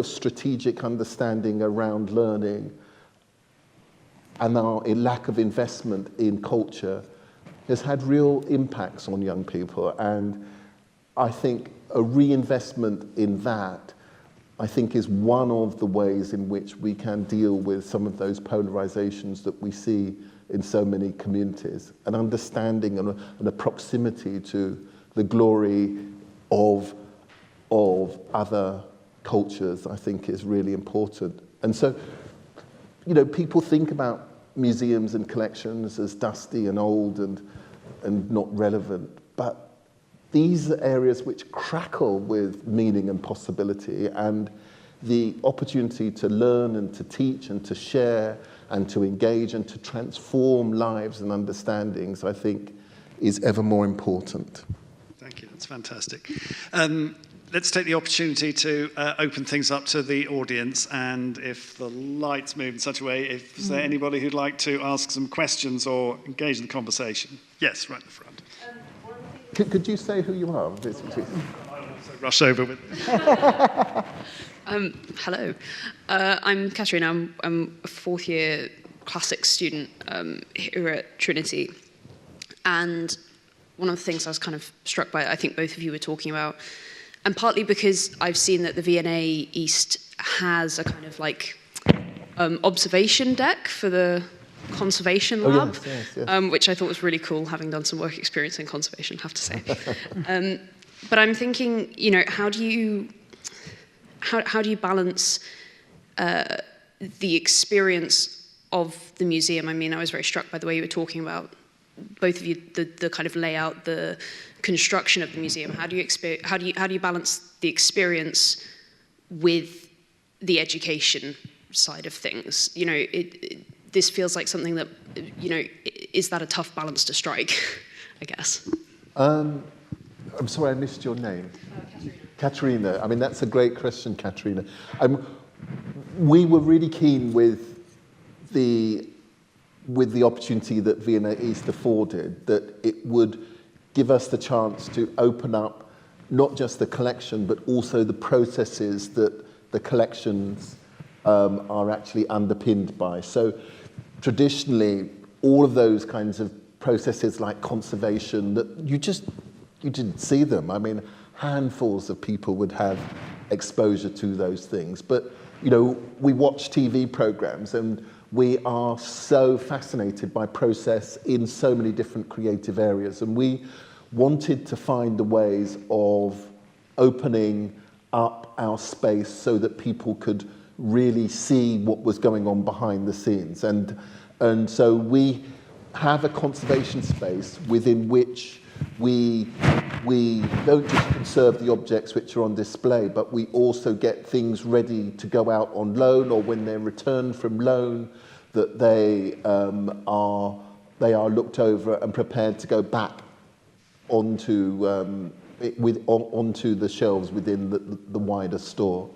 strategic understanding around learning and our lack of investment in culture has had real impacts on young people. And I think a reinvestment in that, I think, is one of the ways in which we can deal with some of those polarizations that we see in so many communities. An understanding and a proximity to the glory of other cultures, I think, is really important. And so, people think about museums and collections as dusty and old and not relevant, but these are areas which crackle with meaning and possibility, and the opportunity to learn and to teach and to share and to engage and to transform lives and understandings, I think, is ever more important. Thank you, that's fantastic. Let's take the opportunity to open things up to the audience, and if the lights move in such a way, is there anybody who'd like to ask some questions or engage in the conversation? Yes, right in the front. Could you say who you are? I'll also rush over with Hello, I'm Katerina. I'm a fourth year classics student here at Trinity, and one of the things I was kind of struck by, I think both of you were talking about, and partly because I've seen that the V&A East has a kind of like observation deck for the conservation lab, yes. Which I thought was really cool, having done some work experience in conservation, I have to say. But I'm thinking, how do you balance the experience of the museum? I mean, I was very struck by the way you were talking about, both of you, the kind of layout, the construction of the museum. How do you balance the experience with the education side of things. You know, this feels like something that, you know, is that a tough balance to strike, I guess? I'm sorry, I missed your name. Katerina. I mean, that's a great question, Katerina. We were really keen with the opportunity that V&A East afforded, that it would give us the chance to open up not just the collection, but also the processes that the collections are actually underpinned by. So traditionally, all of those kinds of processes like conservation, that you didn't see them. I mean, handfuls of people would have exposure to those things. But, you know, we watch TV programs and we are so fascinated by process in so many different creative areas. And we wanted to find the ways of opening up our space so that people could really see what was going on behind the scenes. And so we have a conservation space within which we don't just conserve the objects which are on display, but we also get things ready to go out on loan, or when they're returned from loan, that they are looked over and prepared to go back onto the shelves within the wider store.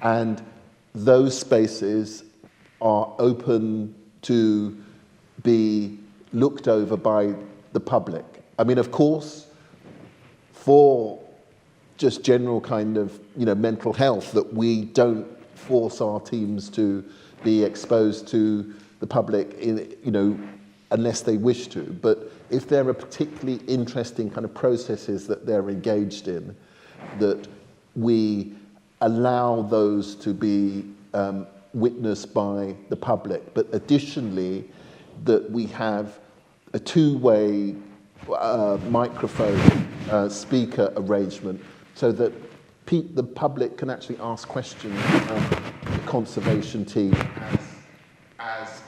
And those spaces are open to be looked over by the public. I mean, of course, for just general kind of, you know, mental health, that we don't force our teams to be exposed to the public, you know, unless they wish to. But if there are particularly interesting kind of processes that they're engaged in, that we allow those to be witnessed by the public. But additionally, that we have a two-way microphone speaker arrangement so that the public can actually ask questions of the conservation team as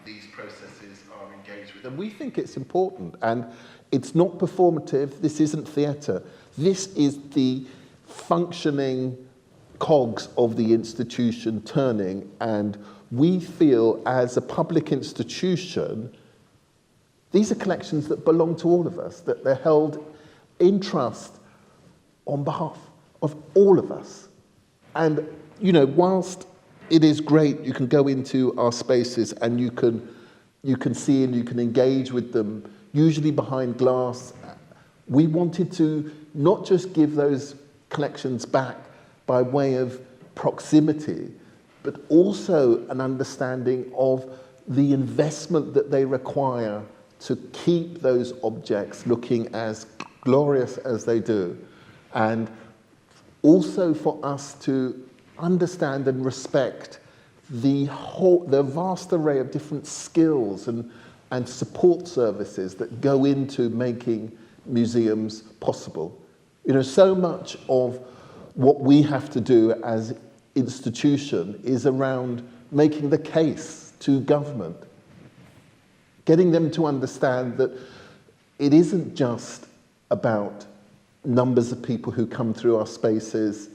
these processes are engaged with. And we think it's important, and it's not performative. This isn't theatre. This is the functioning cogs of the institution turning, and we feel as a public institution, these are collections that belong to all of us, that they're held in trust on behalf of all of us. And, you know, whilst it is great, you can go into our spaces and you can see and you can engage with them, usually behind glass. We wanted to not just give those collections back by way of proximity, but also an understanding of the investment that they require to keep those objects looking as glorious as they do. And also for us to understand and respect the vast array of different skills and support services that go into making museums possible. You know, so much of what we have to do as institution is around making the case to government, getting them to understand that it isn't just about numbers of people who come through our spaces.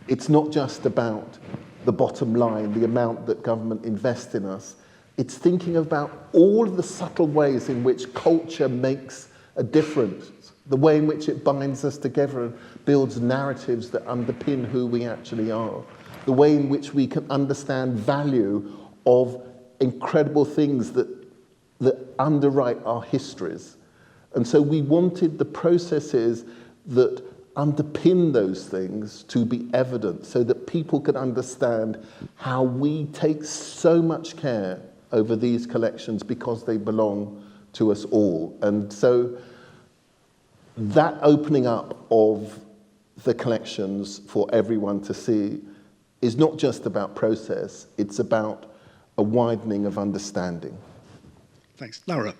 It's not just about the bottom line, the amount that government invests in us. It's thinking about all of the subtle ways in which culture makes a difference, the way in which it binds us together and builds narratives that underpin who we actually are, the way in which we can understand value of incredible things that underwrite our histories. And so we wanted the processes that underpin those things to be evident so that people could understand how we take so much care over these collections because they belong to us all. And so that opening up of the collections for everyone to see is not just about process, it's about a widening of understanding. Thanks. Laura.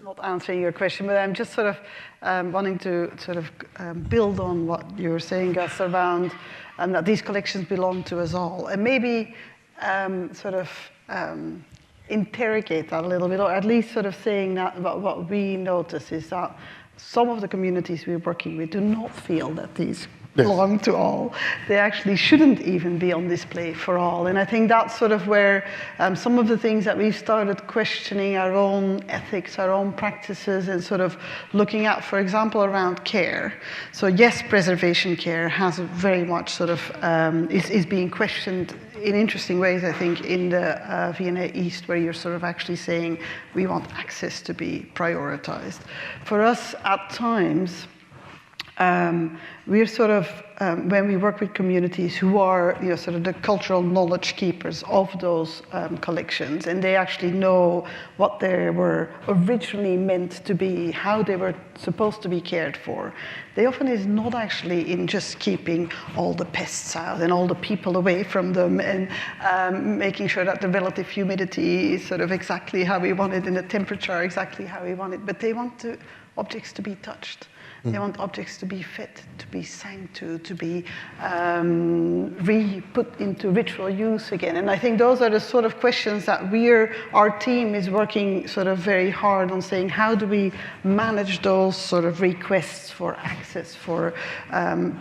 Not answering your question, but I'm just sort of wanting to sort of build on what you were saying, Gus, around that these collections belong to us all, and maybe sort of interrogate that a little bit, or at least sort of saying that what we notice is that some of the communities we're working with do not feel that these belong to all. They actually shouldn't even be on display for all. And I think that's sort of where some of the things that we've started questioning our own ethics, our own practices, and sort of looking at, for example, around care. So yes, preservation care has very much sort of, is being questioned in interesting ways, I think, in the V&A East, where you're sort of actually saying we want access to be prioritized. For us, at times, we're sort of, when we work with communities who are, sort of the cultural knowledge keepers of those collections, and they actually know what they were originally meant to be, how they were supposed to be cared for. They often is not actually in just keeping all the pests out and all the people away from them and making sure that the relative humidity is sort of exactly how we want it and the temperature exactly how we want it, but they want objects to be touched. They want objects to be fed, to be sang to be re-put into ritual use again. And I think those are the sort of questions that our team is working sort of very hard on saying, how do we manage those sort of requests for access, for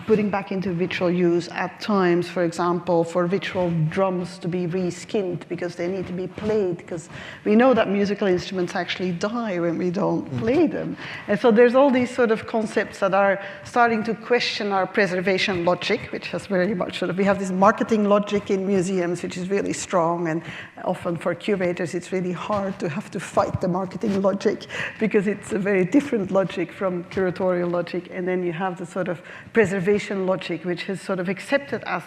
putting back into ritual use at times, for example, for ritual drums to be reskinned because they need to be played, because we know that musical instruments actually die when we don't play them. And so there's all these sort of concepts that are starting to question our preservation logic, which has very much sort of, we have this marketing logic in museums, which is really strong, and often for curators, it's really hard to have to fight the marketing logic because it's a very different logic from curatorial logic. And then you have the sort of preservation logic, which is sort of accepted as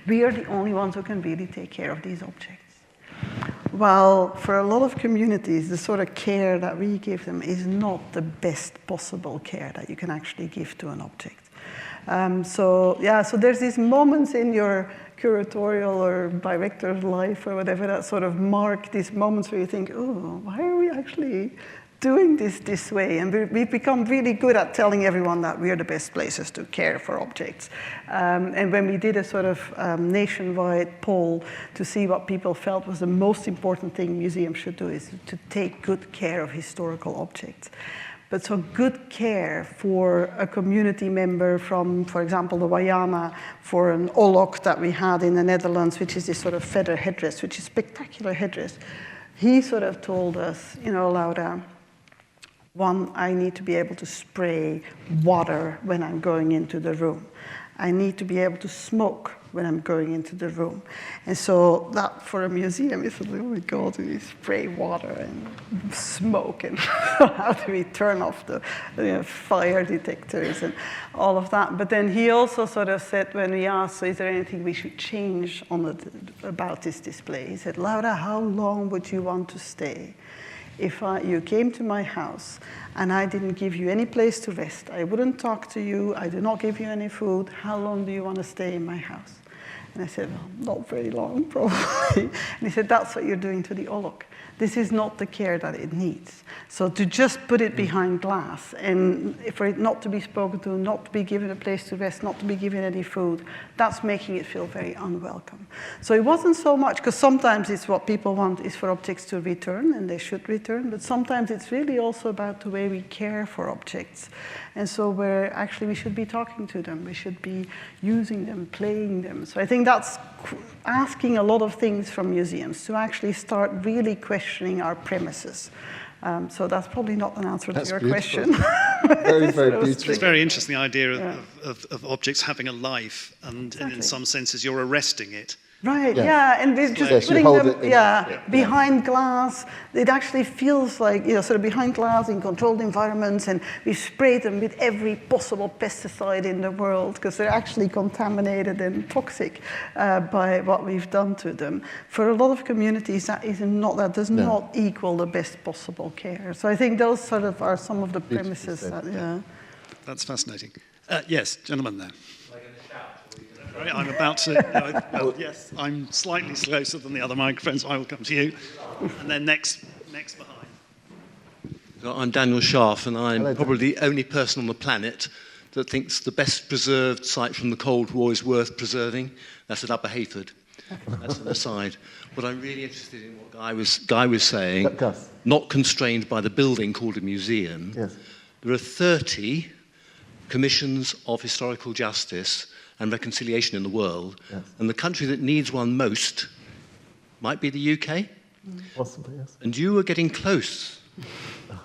we are the only ones who can really take care of these objects. Well, for a lot of communities, the sort of care that we give them is not the best possible care that you can actually give to an object. So there's these moments in your curatorial or director's life or whatever that sort of mark these moments where you think, oh, why are we actually doing this way? And we've become really good at telling everyone that we're the best places to care for objects. And when we did a sort of nationwide poll to see what people felt was the most important thing museums should do is to take good care of historical objects. But so good care for a community member from, for example, the Wayana, for an olok that we had in the Netherlands, which is this sort of feather headdress, which is a spectacular headdress. He sort of told us, Laura, one, I need to be able to spray water when I'm going into the room. I need to be able to smoke when I'm going into the room. And so that, for a museum, is like, oh my God, we spray water and smoke, and how do we turn off the fire detectors and all of that. But then he also sort of said, when we asked, so is there anything we should change about this display? He said, Laura, how long would you want to stay? If you came to my house and I didn't give you any place to rest, I wouldn't talk to you, I did not give you any food, how long do you want to stay in my house? And I said, well, not very long, probably. And he said, that's what you're doing to the olok. This is not the care that it needs. So to just put it behind glass and for it not to be spoken to, not to be given a place to rest, not to be given any food, that's making it feel very unwelcome. So it wasn't so much, because sometimes it's what people want is for objects to return, and they should return, but sometimes it's really also about the way we care for objects. And so we should be talking to them, we should be using them, playing them. So I think that's asking a lot of things from museums to actually start really questioning our premises. So that's probably not an answer to your question. Very, very beautiful. It's a very interesting idea of objects having a life, and in some senses you're arresting it. Right, and we're just putting them behind glass. It actually feels like, sort of behind glass in controlled environments, and we spray them with every possible pesticide in the world because they're actually contaminated and toxic by what we've done to them. For a lot of communities, that does not equal the best possible care. So I think those sort of are some of the premises. That's fascinating. Yes, gentleman there. I'm about to, yes, I'm slightly closer than the other microphones, so I will come to you. And then next behind. I'm Daniel Scharf, and I'm probably the only person on the planet that thinks the best preserved site from the Cold War is worth preserving. That's at Upper Hayford. That's an aside. What I'm really interested in, what Guy was saying, not constrained by the building called a museum, there are 30 commissions of historical justice and reconciliation in the world, Yes. and the country that needs one most might be the UK. Possibly, yes. And you were getting close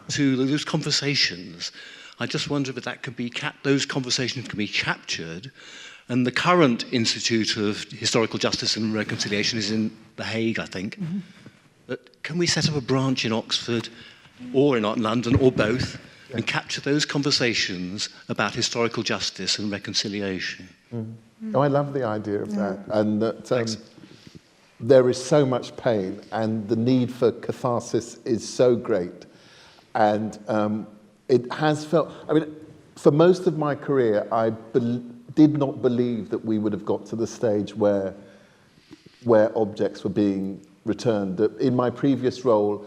to those conversations. I just wonder if that could be those conversations can be captured. And the current Institute of Historical Justice and Reconciliation is in The Hague, I think. Mm-hmm. But can we set up a branch in Oxford or in London or both and capture those conversations about historical justice and reconciliation? Mm-hmm. Oh, I love the idea of that. And that there is so much pain and the need for catharsis is so great. And it has felt, I mean, for most of my career, I did not believe that we would have got to the stage where objects were being returned. In my previous role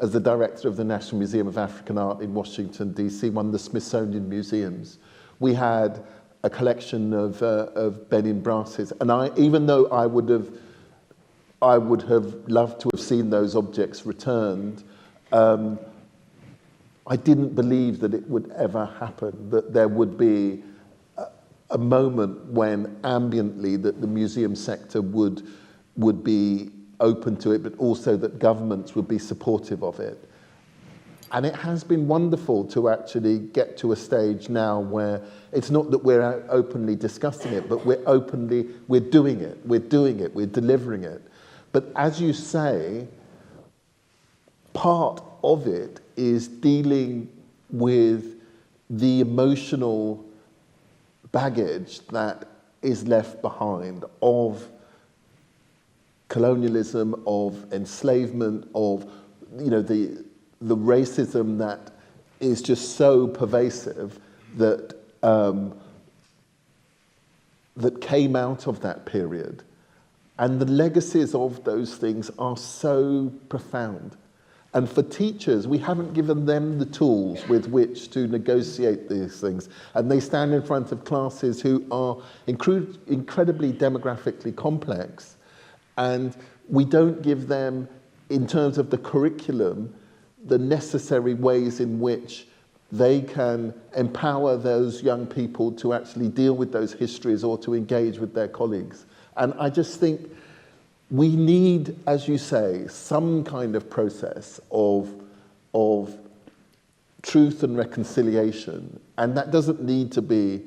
as the director of the National Museum of African Art in Washington, D.C., one of the Smithsonian museums, we had a collection of Benin brasses. And even though I would have loved to have seen those objects returned, I didn't believe that it would ever happen, that there would be a moment when ambiently that the museum sector would be open to it, but also that governments would be supportive of it. And it has been wonderful to actually get to a stage now where it's not that we're openly discussing it, but we're doing it, we're delivering it. But as you say, part of it is dealing with the emotional baggage that is left behind of colonialism, of enslavement, of the racism that is just so pervasive that that came out of that period. And the legacies of those things are so profound. And for teachers, we haven't given them the tools with which to negotiate these things. And they stand in front of classes who are incredibly demographically complex. And we don't give them, in terms of the curriculum, the necessary ways in which they can empower those young people to actually deal with those histories or to engage with their colleagues. And I just think we need, as you say, some kind of process of truth and reconciliation. And that doesn't need to be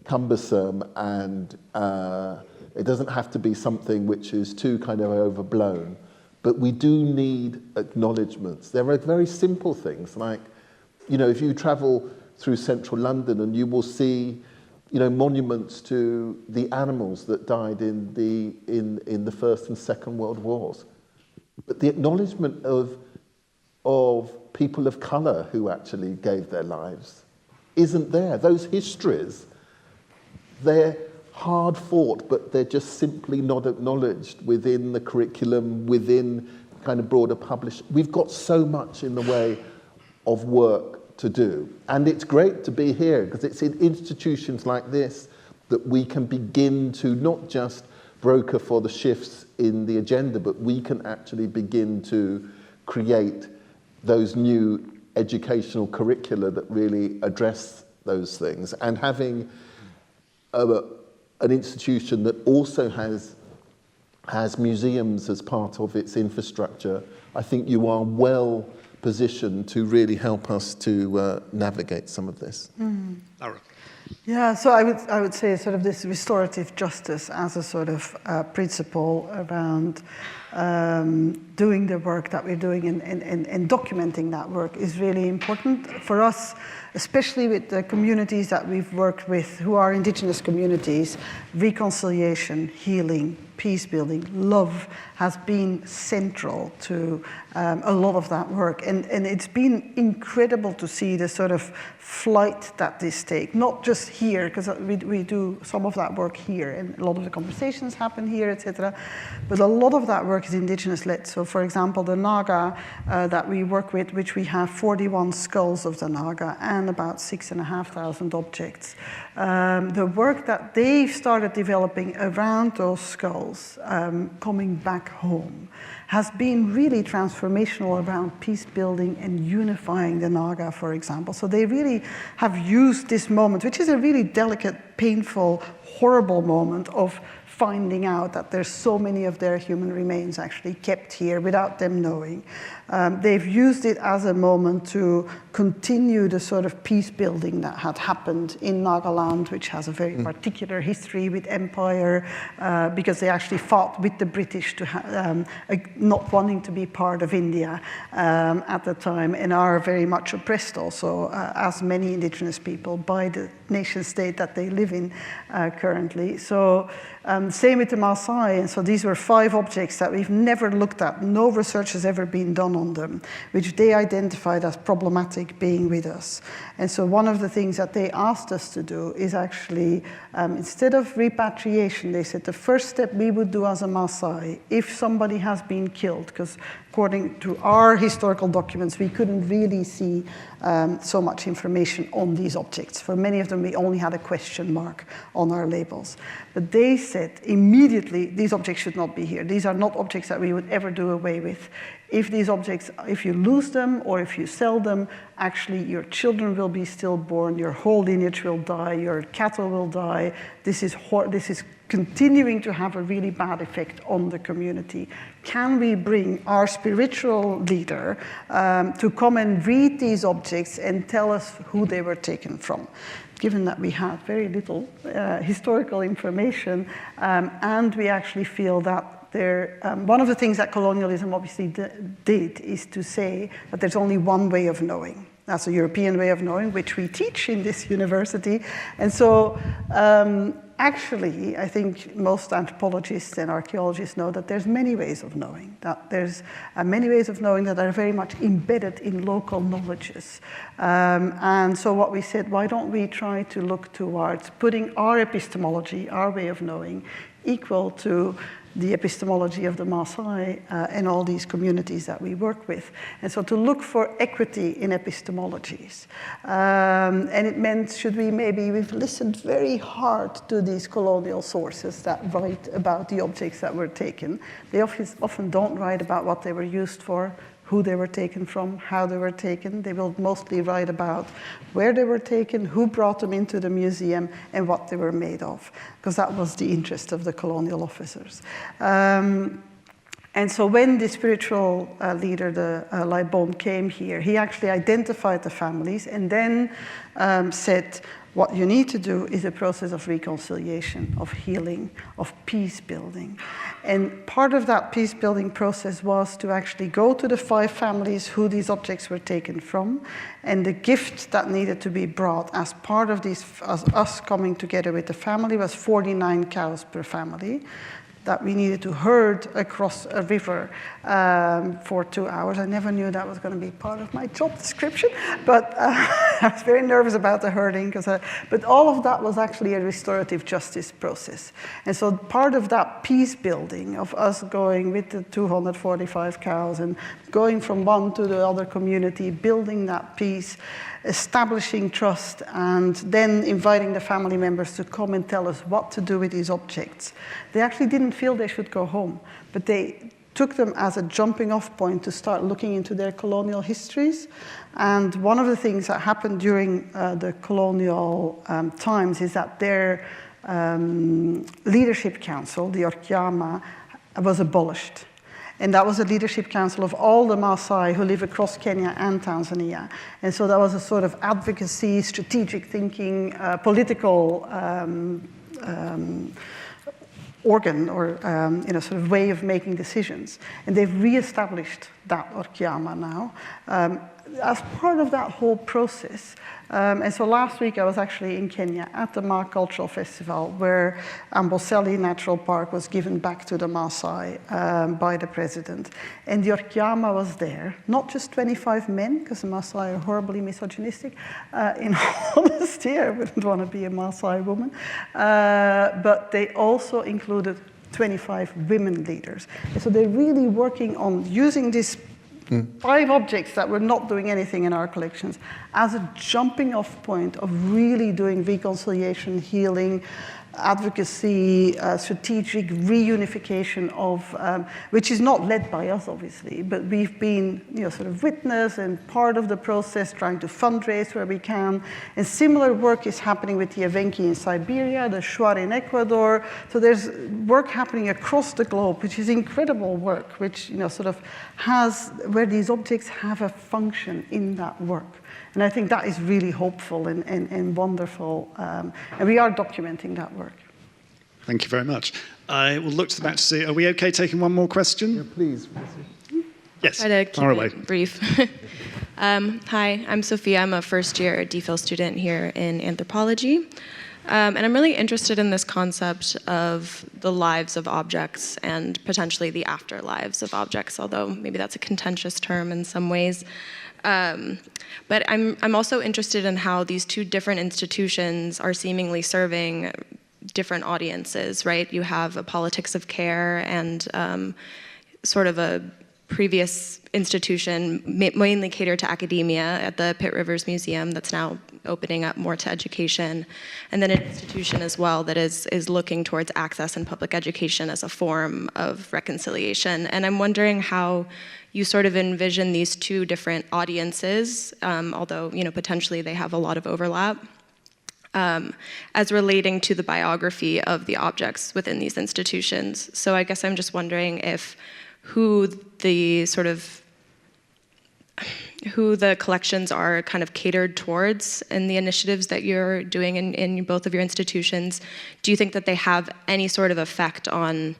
cumbersome and it doesn't have to be something which is too kind of overblown. But we do need acknowledgements. There are very simple things like, if you travel through central London and you will see monuments to the animals that died in the First and Second World Wars. But the acknowledgement of people of colour who actually gave their lives isn't there. Those histories, they're hard fought, but they're just simply not acknowledged within the curriculum, within kind of broader publishing. We've got so much in the way of work to do. And it's great to be here because it's in institutions like this that we can begin to not just broker for the shifts in the agenda, but we can actually begin to create those new educational curricula that really address those things. And having an institution that also has museums as part of its infrastructure, I think you are well position to really help us to navigate some of this. Laura. Yeah, so I would say sort of this restorative justice as a sort of principle around doing the work that we're doing and documenting that work is really important for us, especially with the communities that we've worked with who are indigenous communities. Reconciliation, healing, peace building, love has been central to a lot of that work. And it's been incredible to see the sort of flight that this takes, not just here, because we do some of that work here, and a lot of the conversations happen here, etc. But a lot of that work is indigenous-led. So, for example, the Naga that we work with, which we have 41 skulls of the Naga and about 6,500 objects. The work that they've started developing around those skulls coming back home has been really transformational around peace building and unifying the Naga, for example. So they really have used this moment, which is a really delicate, painful, horrible moment of finding out that there's so many of their human remains actually kept here without them knowing. They've used it as a moment to continue the sort of peace building that had happened in Nagaland, which has a very particular history with empire, because they actually fought with the British to not wanting to be part of India at the time, and are very much oppressed also, as many indigenous people, by the nation state that they live in currently. So same with the Maasai, and so these were 5 objects that we've never looked at. No research has ever been done on them, which they identified as problematic being with us. And so one of the things that they asked us to do is actually, instead of repatriation, they said the first step we would do as a Maasai, if somebody has been killed, because according to our historical documents, we couldn't really see so much information on these objects. For many of them, we only had a question mark on our labels. But they said immediately, these objects should not be here. These are not objects that we would ever do away with. If these objects, if you lose them or if you sell them, actually your children will be stillborn, your whole lineage will die, your cattle will die. This is continuing to have a really bad effect on the community. Can we bring our spiritual leader to come and read these objects and tell us who they were taken from? Given that we had very little historical information, and we actually feel that one of the things that colonialism obviously did is to say that there's only one way of knowing. That's a European way of knowing, which we teach in this university. And so actually, I think most anthropologists and archaeologists know that there's many ways of knowing, that there's many ways of knowing that are very much embedded in local knowledges. And so what we said, why don't we try to look towards putting our epistemology, our way of knowing, equal to the epistemology of the Maasai and all these communities that we work with. And so to look for equity in epistemologies. And it meant, we've listened very hard to these colonial sources that write about the objects that were taken. They often don't write about what they were used for, who they were taken from, how they were taken. They will mostly write about where they were taken, who brought them into the museum, and what they were made of, because that was the interest of the colonial officers. And so when the spiritual leader, the Laibon, came here, he actually identified the families and then said, what you need to do is a process of reconciliation, of healing, of peace building. And part of that peace building process was to actually go to the 5 families who these objects were taken from, and the gift that needed to be brought as part of us coming together with the family was 49 cows per family that we needed to herd across a river for 2 hours. I never knew that was going to be part of my job description, but I was very nervous about the herding. But all of that was actually a restorative justice process. And so part of that peace building of us going with the 245 cows and going from one to the other community, building that peace, establishing trust, and then inviting the family members to come and tell us what to do with these objects. They actually didn't feel they should go home, but they took them as a jumping off point to start looking into their colonial histories. And one of the things that happened during the colonial times is that their leadership council, the Orkyama, was abolished. And that was a leadership council of all the Maasai who live across Kenya and Tanzania. And so that was a sort of advocacy, strategic thinking, political organ or sort of way of making decisions. And they've reestablished that Orkyama now as part of that whole process. And so last week I was actually in Kenya at the Ma Cultural Festival, where Amboseli Natural Park was given back to the Maasai by the president. And the Orkyama was there, not just 25 men, because the Maasai are horribly misogynistic. In honesty, I wouldn't want to be a Maasai woman. But they also included 25 women leaders. And so they're really working on using this 5 objects that were not doing anything in our collections as a jumping off point of really doing reconciliation, healing, advocacy, strategic reunification of, which is not led by us, obviously, but we've been, sort of witness and part of the process, trying to fundraise where we can. And similar work is happening with the Evenki in Siberia, the Shuar in Ecuador. So there's work happening across the globe, which is incredible work, which, sort of has, where these objects have a function in that work. And I think that is really hopeful and wonderful. And we are documenting that work. Thank you very much. I will look to the back to see, are we okay taking one more question? Yeah, please. Yes, try to keep far away. it brief. Hi, I'm Sophia. I'm a first-year DPhil student here in anthropology. And I'm really interested in this concept of the lives of objects and potentially the afterlives of objects, although maybe that's a contentious term in some ways. But I'm also interested in how these two different institutions are seemingly serving different audiences, right? You have a politics of care and sort of a previous institution mainly catered to academia at the Pitt Rivers Museum that's now opening up more to education, and then an institution as well that is looking towards access and public education as a form of reconciliation. And I'm wondering how you sort of envision these two different audiences, although potentially they have a lot of overlap, as relating to the biography of the objects within these institutions. So I guess I'm just wondering if who the collections are kind of catered towards in the initiatives that you're doing in both of your institutions. Do you think that they have any sort of effect on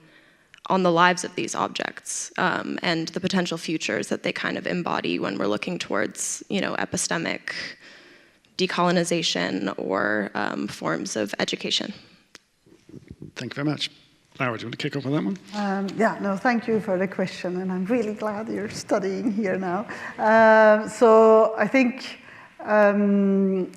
the lives of these objects and the potential futures that they kind of embody when we're looking towards, epistemic decolonization or forms of education? Thank you very much. Laura, do you want to kick off on that one? Thank you for the question, and I'm really glad you're studying here now. So I think the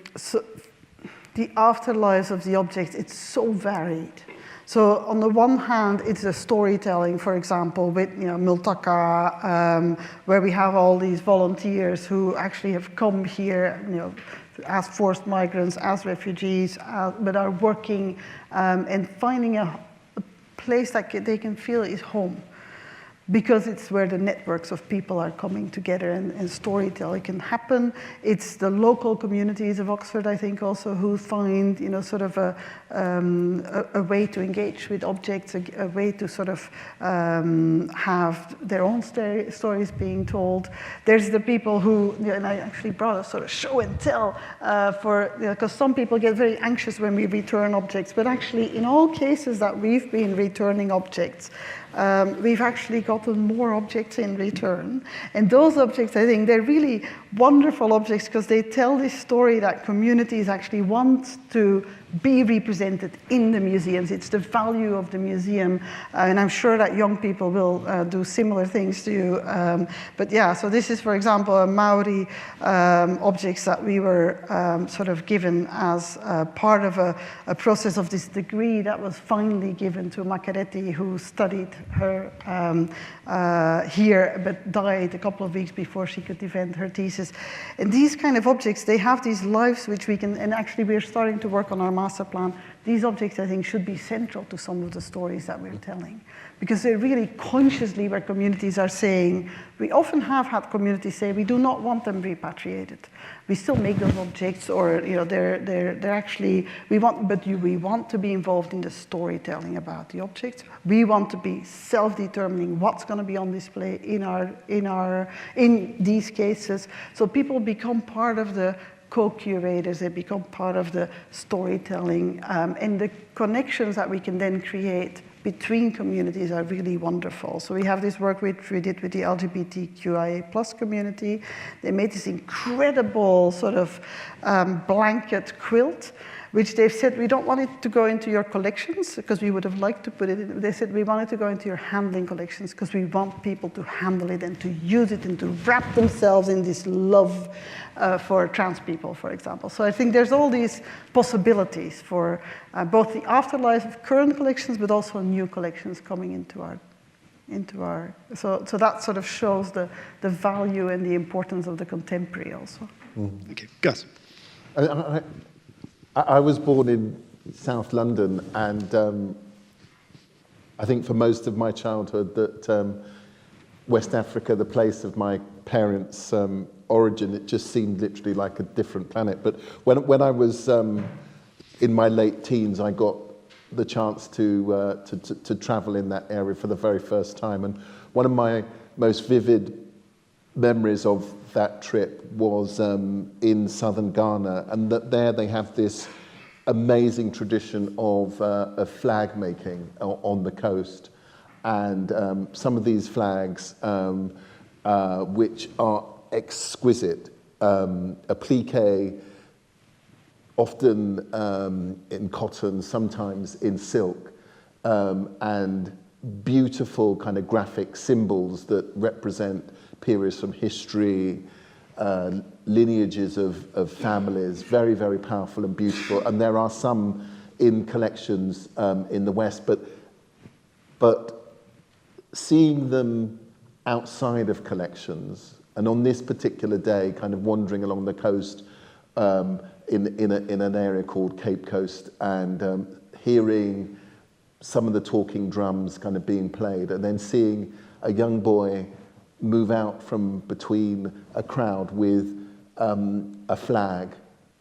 afterlives of the objects, it's so varied. So on the one hand, it's a storytelling, for example, with Multaka, where we have all these volunteers who actually have come here, as forced migrants, as refugees, but are working and finding a place that they can feel is home, because it's where the networks of people are coming together and storytelling can happen. It's the local communities of Oxford, I think, also who find, sort of a way to engage with objects, a way to sort of have their own stories being told. There's the people who, and I actually brought a sort of show and tell because some people get very anxious when we return objects, but actually in all cases that we've been returning objects, we've actually gotten more objects in return. And those objects, I think, they're really wonderful objects because they tell this story that communities actually want to be represented in the museums. It's the value of the museum, and I'm sure that young people will do similar things to you. But yeah, so this is, for example, a Maori objects that we were sort of given as part of a process of this degree that was finally given to Makareti, who studied her here, but died a couple of weeks before she could defend her thesis. And these kind of objects, they have these lives which we can, and actually we're starting to work on our master plan. These objects, I think, should be central to some of the stories that we're telling, because they're really consciously where communities are saying, we often have had communities say, we do not want them repatriated. We still make those objects, or they're actually, we want to be involved in the storytelling about the objects. We want to be self-determining what's going to be on display in these cases. So people become part of the co-curators, they become part of the storytelling, and the connections that we can then create between communities are really wonderful. So we have this work which we did with the LGBTQIA+ community. They made this incredible sort of blanket quilt, which they've said, we don't want it to go into your collections, because we would have liked to put it in. They said, we want it to go into your handling collections, because we want people to handle it and to use it and to wrap themselves in this love for trans people, for example. So I think there's all these possibilities for both the afterlife of current collections, but also new collections coming into our so that sort of shows the value and the importance of the contemporary also. Thank you. Gus. I was born in South London, and I think for most of my childhood that West Africa, the place of my parents' origin, it just seemed literally like a different planet. But when I was in my late teens, I got the chance to travel in that area for the very first time. And one of my most vivid memories of that trip was in southern Ghana, and that there they have this amazing tradition of flag making on the coast. And some of these flags, which are exquisite, applique, often in cotton, sometimes in silk, and beautiful kind of graphic symbols that represent periods from history, lineages of families, very, very powerful and beautiful. And there are some in collections in the West, but seeing them outside of collections, and on this particular day, kind of wandering along the coast in an area called Cape Coast, and hearing some of the talking drums kind of being played, and then seeing a young boy move out from between a crowd with a flag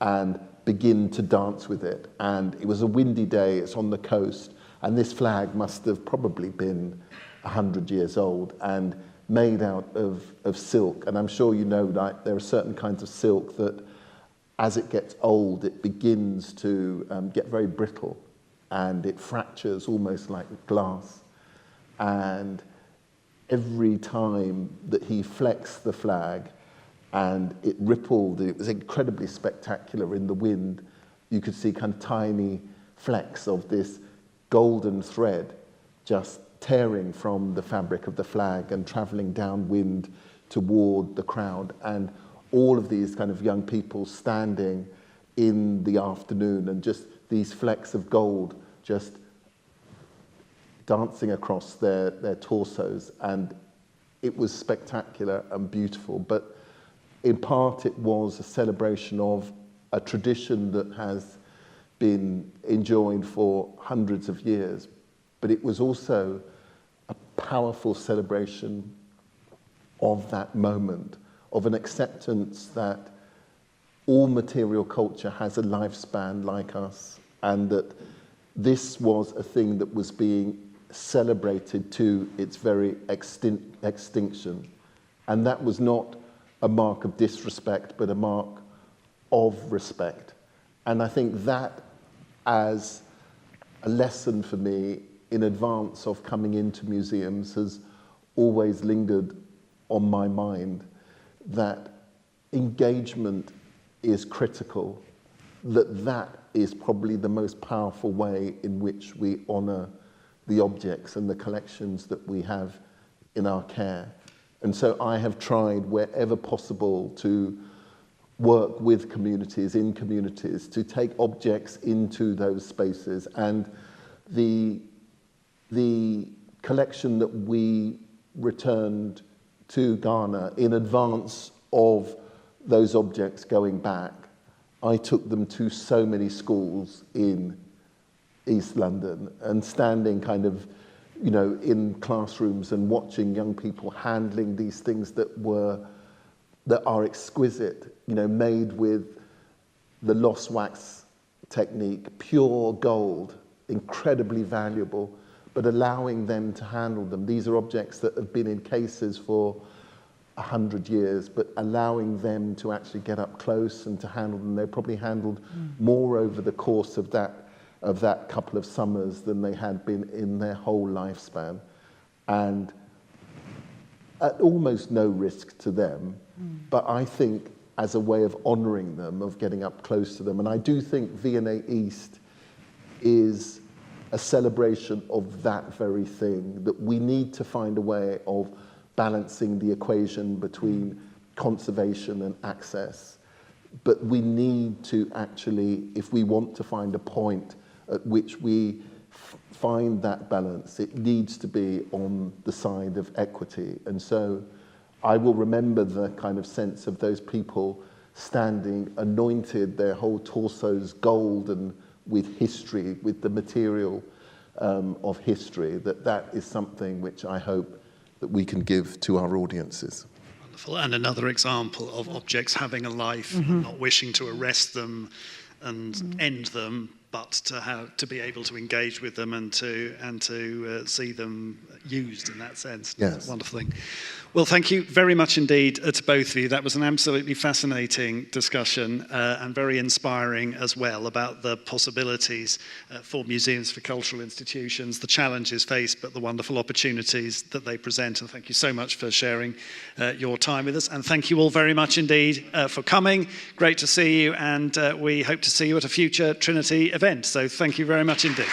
and begin to dance with it. And it was a windy day, it's on the coast, and this flag must have probably been 100 years old and made out of silk. And I'm sure you know that there are certain kinds of silk that as it gets old, it begins to get very brittle, and it fractures almost like glass. And every time that he flexed the flag and it rippled, it was incredibly spectacular in the wind, you could see kind of tiny flecks of this golden thread just tearing from the fabric of the flag and traveling downwind toward the crowd. And all of these kind of young people standing in the afternoon, and just these flecks of gold just dancing across their torsos. And it was spectacular and beautiful. But in part, it was a celebration of a tradition that has been enjoyed for hundreds of years. But it was also a powerful celebration of that moment, of an acceptance that all material culture has a lifespan like us, and that this was a thing that was being celebrated to its very extinction. And that was not a mark of disrespect, but a mark of respect. And I think that, as a lesson for me in advance of coming into museums, has always lingered on my mind, that engagement is critical, that is probably the most powerful way in which we honour the objects and the collections that we have in our care. And so I have tried wherever possible to work with communities, in communities, to take objects into those spaces. And the collection that we returned to Ghana in advance of those objects going back, I took them to so many schools in East London, and standing kind of, you know, in classrooms and watching young people handling these things that are exquisite, you know, made with the lost wax technique, pure gold, incredibly valuable, but allowing them to handle them. These are objects that have been in cases for 100 years, but allowing them to actually get up close and to handle them. They probably handled more over the course of that couple of summers than they had been in their whole lifespan. And at almost no risk to them, but I think as a way of honouring them, of getting up close to them. And I do think V&A East is a celebration of that very thing, that we need to find a way of balancing the equation between conservation and access. But we need to actually, if we want to find a point at which we find that balance, it needs to be on the side of equity. And so I will remember the kind of sense of those people standing anointed, their whole torsos gold and with history, with the material of history, that is something which I hope that we can give to our audiences. Wonderful. And another example of objects having a life, and not wishing to arrest them and end them, but to be able to engage with them and to see them used in that sense. Yes. Wonderful thing. Well, thank you very much indeed to both of you. That was an absolutely fascinating discussion and very inspiring as well about the possibilities for museums, for cultural institutions, the challenges faced, but the wonderful opportunities that they present. And thank you so much for sharing your time with us. And thank you all very much indeed for coming. Great to see you, and we hope to see you at a future Trinity event. So thank you very much indeed.